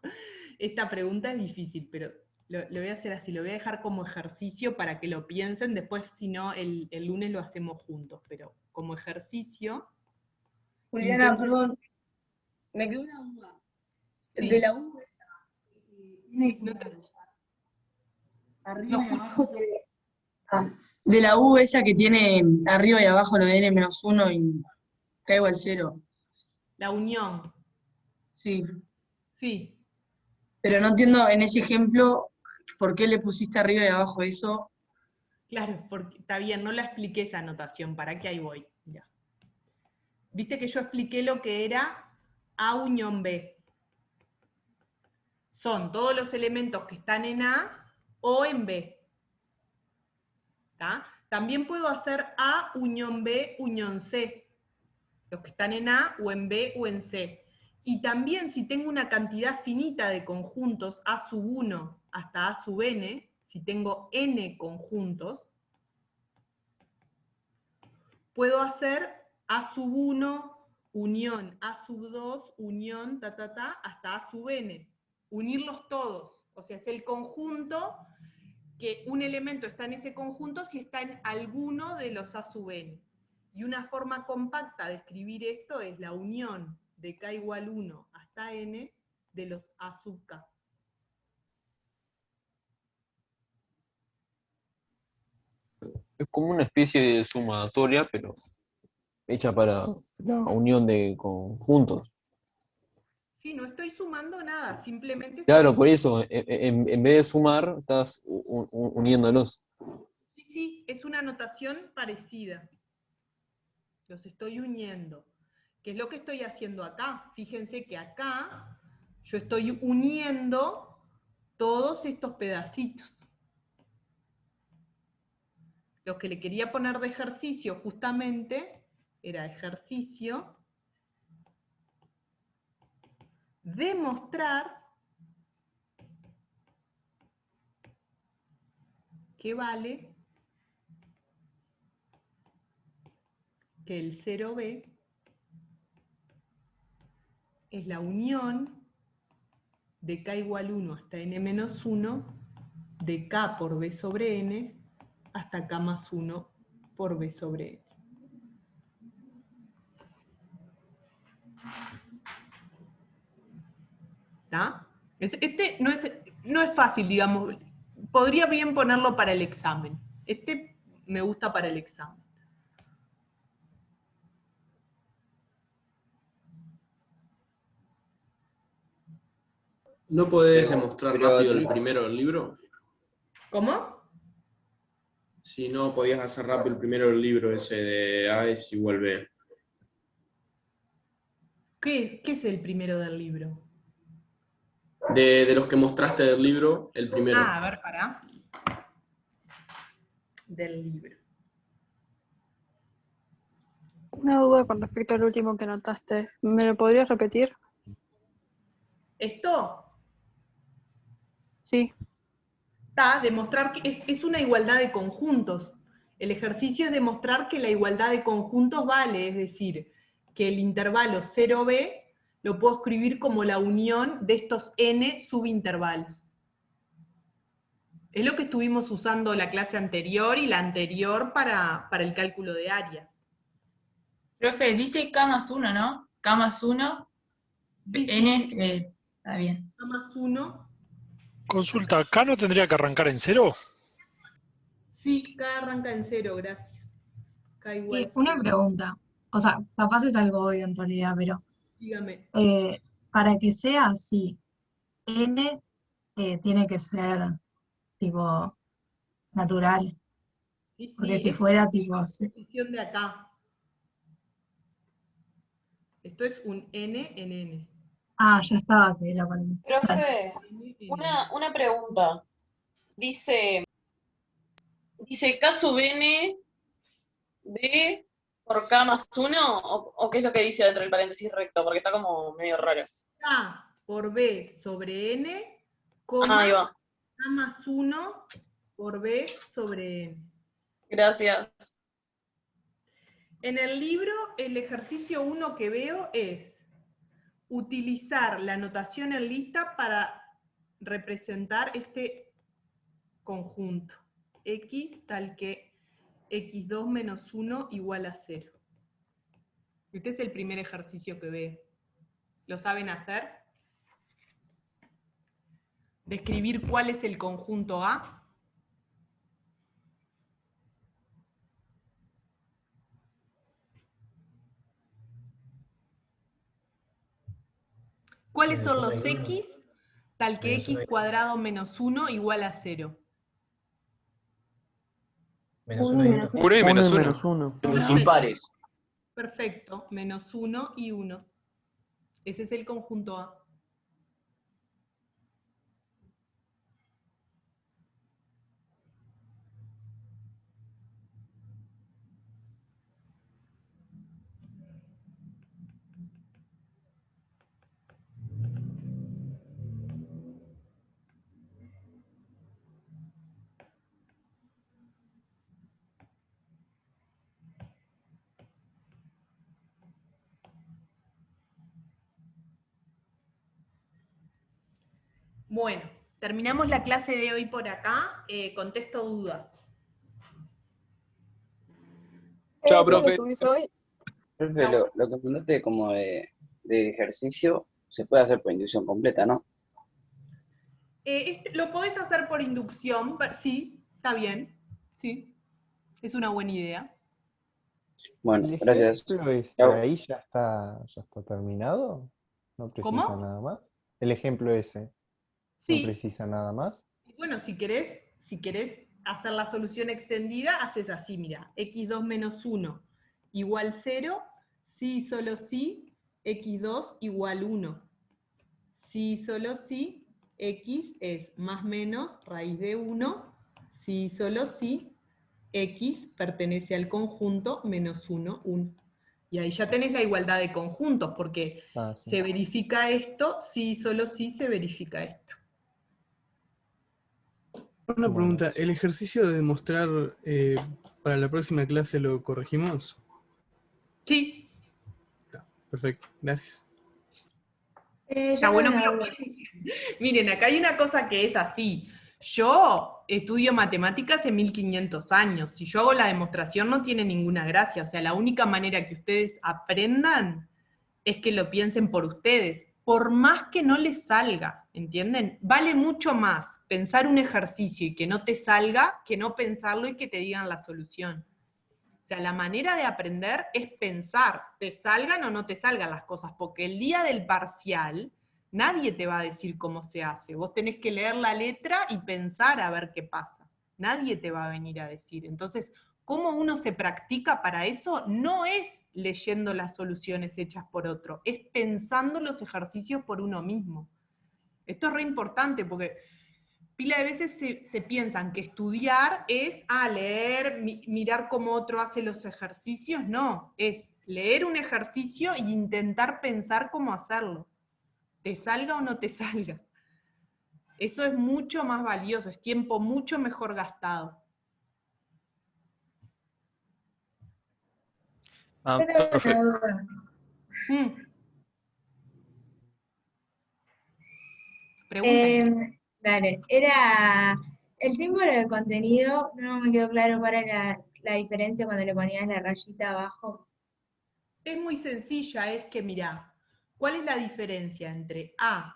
Speaker 1: Esta pregunta es difícil, pero lo voy a hacer así, lo voy a dejar como ejercicio para que lo piensen, después si no, el lunes lo hacemos juntos, pero como ejercicio...
Speaker 14: Juliana, perdón, me quedó una duda.
Speaker 1: Sí.
Speaker 14: De la U esa, tiene
Speaker 1: No te-
Speaker 14: arriba y abajo de la U esa que tiene arriba y abajo lo de n-1 y k igual 0.
Speaker 1: La unión.
Speaker 14: Sí.
Speaker 1: Sí.
Speaker 14: Pero no entiendo en ese ejemplo por qué le pusiste arriba y abajo eso.
Speaker 1: Claro, porque está bien, no la expliqué esa anotación, ¿para qué ahí voy? Mirá. Viste que yo expliqué lo que era A unión B. Son todos los elementos que están en A o en B. ¿Tá? También puedo hacer A unión B unión C. Los que están en A o en B o en C. Y también si tengo una cantidad finita de conjuntos A sub 1 hasta A sub n, si tengo n conjuntos, puedo hacer A sub 1 unión A sub 2 unión hasta A sub n. Unirlos todos. O sea, es el conjunto que un elemento está en ese conjunto si está en alguno de los A sub n. Y una forma compacta de escribir esto es la unión de k igual 1 hasta n de los A sub k.
Speaker 12: Es como una especie de sumatoria, pero hecha para la unión de conjuntos.
Speaker 1: Sí, no estoy sumando nada, simplemente...
Speaker 12: Claro, por eso, en vez de sumar, estás uniéndolos.
Speaker 1: Sí, es una notación parecida. Los estoy uniendo. ¿Qué es lo que estoy haciendo acá? Fíjense que acá yo estoy uniendo todos estos pedacitos. Lo que le quería poner de ejercicio justamente era ejercicio demostrar que vale que el 0b es la unión de k igual 1 hasta n-1 de k por b sobre n hasta k más 1 por b sobre n. ¿Está? Este no es fácil, digamos. Podría bien ponerlo para el examen. Este me gusta para el examen.
Speaker 22: ¿No podés demostrar
Speaker 15: pero
Speaker 22: rápido el
Speaker 15: aquí-
Speaker 22: primero del libro?
Speaker 1: ¿Cómo?
Speaker 22: Si no podías hacer rápido el primero del libro, ese de A es igual B.
Speaker 1: ¿Qué es el primero del libro?
Speaker 22: De los que mostraste del libro, el primero.
Speaker 1: Ah, a ver, pará. Del libro.
Speaker 8: Una duda con respecto al último que anotaste. ¿Me lo podrías repetir?
Speaker 1: ¿Esto?
Speaker 8: Sí.
Speaker 1: Está, demostrar que es una igualdad de conjuntos. El ejercicio es demostrar que la igualdad de conjuntos vale, es decir, que el intervalo 0b lo puedo escribir como la unión de estos n subintervalos. Es lo que estuvimos usando la clase anterior y la anterior para el cálculo de áreas.
Speaker 7: Profe, dice K más 1, ¿no? K más 1, N, está bien.
Speaker 1: K más 1.
Speaker 21: Consulta, ¿K no tendría que arrancar en 0?
Speaker 1: Sí, K arranca en 0, gracias. K igual
Speaker 14: Una
Speaker 1: 0.
Speaker 14: pregunta, o sea, capaz es algo obvio en realidad, pero
Speaker 1: Dígame.
Speaker 14: para que sea así, N tiene que ser tipo natural,
Speaker 1: Sí,
Speaker 14: porque
Speaker 1: sí,
Speaker 14: si
Speaker 1: es
Speaker 14: fuera
Speaker 1: una
Speaker 14: tipo...
Speaker 1: posición de acá. Esto es un N en N.
Speaker 14: Ah, ya estaba que era para mí.
Speaker 23: Profe, una pregunta. Dice K sub N B por K más 1, o qué es lo que dice dentro del paréntesis recto, porque está como medio raro.
Speaker 1: K por B sobre N,
Speaker 23: Ahí va.
Speaker 1: K más 1 por B sobre N.
Speaker 23: Gracias.
Speaker 1: En el libro, el ejercicio 1 que veo es utilizar la notación en lista para representar este conjunto. X tal que x2 menos 1 igual a 0. Este es el primer ejercicio que veo. ¿Lo saben hacer? Describir cuál es el conjunto A. ¿Cuáles son los X? Tal que X cuadrado menos 1 igual a 0.
Speaker 24: Menos 1 y 1.
Speaker 13: 1 y menos 1.
Speaker 24: Impares.
Speaker 1: Perfecto, menos 1 y 1. Ese es el conjunto A. Bueno, terminamos la clase de hoy por acá. Contesto dudas.
Speaker 21: Chao, profe.
Speaker 25: Profe, lo que mandaste como de ejercicio se puede hacer por inducción completa, ¿no?
Speaker 1: Lo podés hacer por inducción, sí, está bien. Sí, es una buena idea.
Speaker 25: Bueno,
Speaker 13: ¿El
Speaker 25: gracias.
Speaker 13: ejemplo
Speaker 25: Chao.
Speaker 13: ahí ya está terminado? ¿No precisa
Speaker 1: ¿Cómo?
Speaker 13: nada más? El ejemplo ese.
Speaker 1: Sí.
Speaker 13: ¿No precisa nada más?
Speaker 1: Bueno, si querés hacer la solución extendida, haces así, mira, x2 menos 1 igual 0, sí y solo sí, x2 igual 1. Sí y solo sí, x es más menos raíz de 1, sí y solo sí, x pertenece al conjunto menos 1, 1. Y ahí ya tenés la igualdad de conjuntos, porque
Speaker 13: Sí.
Speaker 1: se verifica esto, sí y solo sí se verifica esto.
Speaker 6: Una pregunta, ¿el ejercicio de demostrar para la próxima clase lo corregimos?
Speaker 1: Sí.
Speaker 6: Perfecto, gracias.
Speaker 1: Está bueno que lo piensen. Miren, acá hay una cosa que es así. Yo estudio matemáticas hace 1500 años. Si yo hago la demostración no tiene ninguna gracia. O sea, la única manera que ustedes aprendan es que lo piensen por ustedes. Por más que no les salga, ¿entienden? Vale mucho más pensar un ejercicio y que no te salga que no pensarlo y que te digan la solución. O sea, la manera de aprender es pensar, te salgan o no te salgan las cosas, porque el día del parcial nadie te va a decir cómo se hace. Vos tenés que leer la letra y pensar a ver qué pasa. Nadie te va a venir a decir. Entonces, ¿cómo uno se practica para eso? No es leyendo las soluciones hechas por otro, es pensando los ejercicios por uno mismo. Esto es re importante porque pila de veces se piensan que estudiar es leer, mirar cómo otro hace los ejercicios. No, es leer un ejercicio e intentar pensar cómo hacerlo. te salga o no te salga. Eso es mucho más valioso, es tiempo mucho mejor gastado.
Speaker 15: Ah,
Speaker 3: Yo tengo
Speaker 15: profe,
Speaker 3: una duda.
Speaker 1: Pregunta.
Speaker 3: Dale, era el símbolo de contenido, no me quedó claro cuál era la diferencia cuando le ponías la rayita abajo.
Speaker 1: Es muy sencilla, es que mirá, ¿cuál es la diferencia entre A,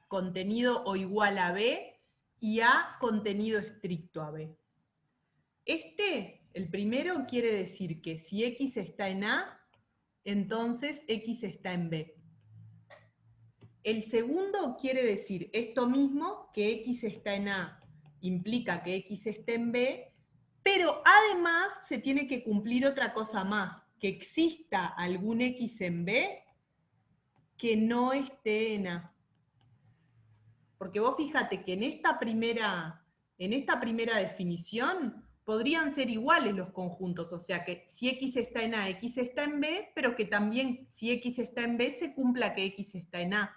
Speaker 1: contenido o igual a B, y A, contenido estricto a B? El primero, quiere decir que si X está en A, entonces X está en B. El segundo quiere decir esto mismo, que X está en A implica que X está en B, pero además se tiene que cumplir otra cosa más, que exista algún X en B que no esté en A. Porque vos fíjate que en esta primera definición podrían ser iguales los conjuntos, o sea que si X está en A, X está en B, pero que también si X está en B se cumpla que X está en A.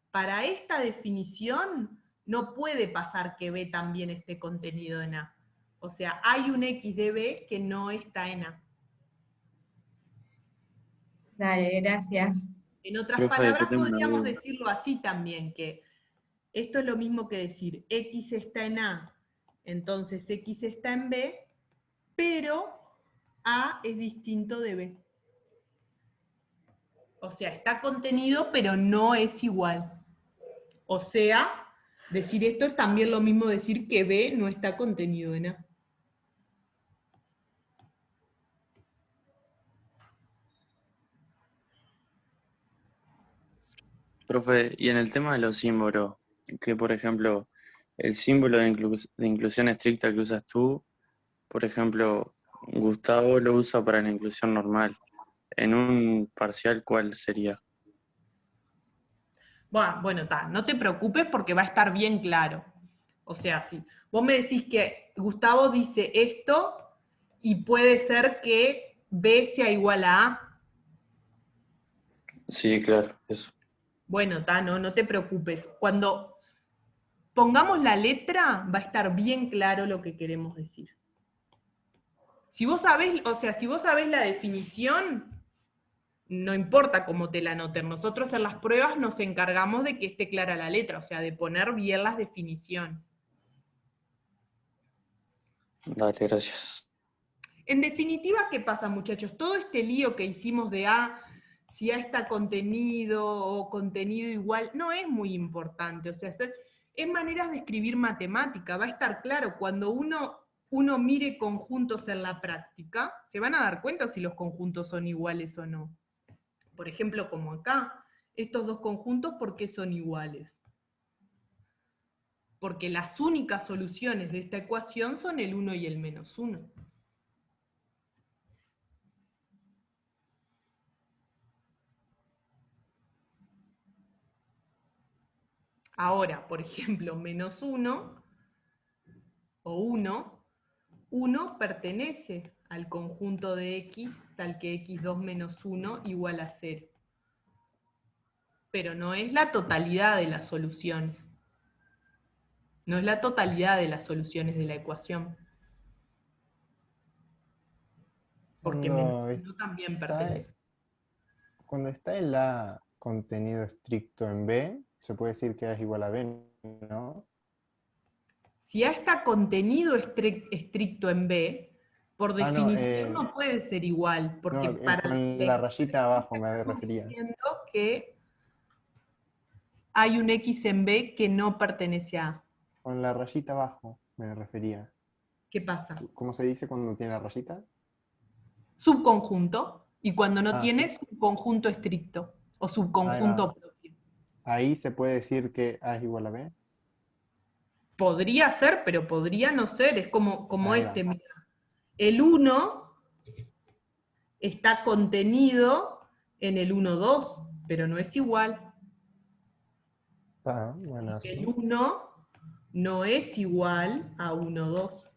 Speaker 1: Para esta definición no puede pasar que B también esté contenido en A. O sea, hay un X de B que no está en A.
Speaker 3: Dale, gracias.
Speaker 1: En otras
Speaker 9: Profe, yo
Speaker 1: palabras,
Speaker 9: tengo una
Speaker 1: podríamos
Speaker 9: duda.
Speaker 1: decirlo así también, que esto es lo mismo que decir X está en A, entonces X está en B, pero A es distinto de B. O sea, está contenido, pero no es igual. O sea, decir esto es también lo mismo decir que B no está contenido en A.
Speaker 5: Profe, y en el tema de los símbolos, que por ejemplo, el símbolo de inclusión estricta que usas tú, por ejemplo, Gustavo lo usa para la inclusión normal. En un parcial, ¿cuál sería?
Speaker 1: Bueno, no te preocupes porque va a estar bien claro. O sea, si vos me decís que Gustavo dice esto y puede ser que B sea igual a A.
Speaker 5: Sí, claro, eso.
Speaker 1: Bueno, no te preocupes. Cuando pongamos la letra, va a estar bien claro lo que queremos decir. Si vos sabés, o sea, si vos sabés la definición, no importa cómo te la anoten. Nosotros en las pruebas nos encargamos de que esté clara la letra, o sea, de poner bien las definiciones.
Speaker 5: Dale, gracias.
Speaker 1: En definitiva, ¿qué pasa, muchachos? Todo este lío que hicimos de si A está contenido o contenido igual, no es muy importante. O sea, es maneras de escribir matemática. Va a estar claro, cuando uno mire conjuntos en la práctica, se van a dar cuenta si los conjuntos son iguales o no. Por ejemplo, como acá, estos dos conjuntos, ¿por qué son iguales? Porque las únicas soluciones de esta ecuación son el 1 y el menos 1. Ahora, por ejemplo, menos 1 o 1 pertenece al conjunto de X, tal que X2 menos 1 igual a 0. Pero no es la totalidad de las soluciones. No es la totalidad de las soluciones de la ecuación. Porque menos 1 también pertenece.
Speaker 13: Cuando está el A contenido estricto en B, se puede decir que A es igual a B, ¿no?
Speaker 1: Si A está contenido estricto en B, por definición no puede ser igual, porque
Speaker 13: no,
Speaker 1: para
Speaker 13: con la rayita abajo me refería.
Speaker 1: diciendo que hay un X en B que no pertenece a A.
Speaker 13: Con la rayita abajo me refería.
Speaker 1: ¿Qué pasa?
Speaker 13: ¿Cómo se dice cuando tiene la rayita?
Speaker 1: Subconjunto, y cuando no tiene,
Speaker 13: sí.
Speaker 1: subconjunto estricto, o subconjunto propio.
Speaker 13: Ahí se puede decir que A es igual a B.
Speaker 1: Podría ser, pero podría no ser, es como
Speaker 13: Ahí
Speaker 1: este,
Speaker 13: va.
Speaker 1: mira. El 1 está contenido en el 1,2, pero no es igual.
Speaker 13: Bueno,
Speaker 1: El
Speaker 13: sí.
Speaker 1: 1 no es igual a 1,2.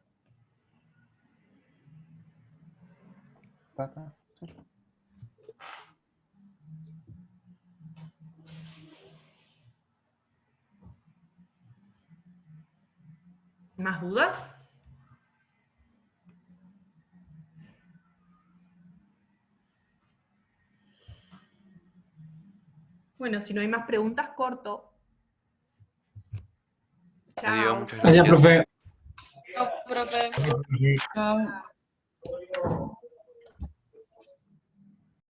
Speaker 1: ¿Más dudas? Bueno, si no hay más preguntas, corto.
Speaker 20: Adiós, muchas
Speaker 14: Gracias,
Speaker 20: gracias.
Speaker 14: profe.
Speaker 23: Chao, profe.
Speaker 14: Chao.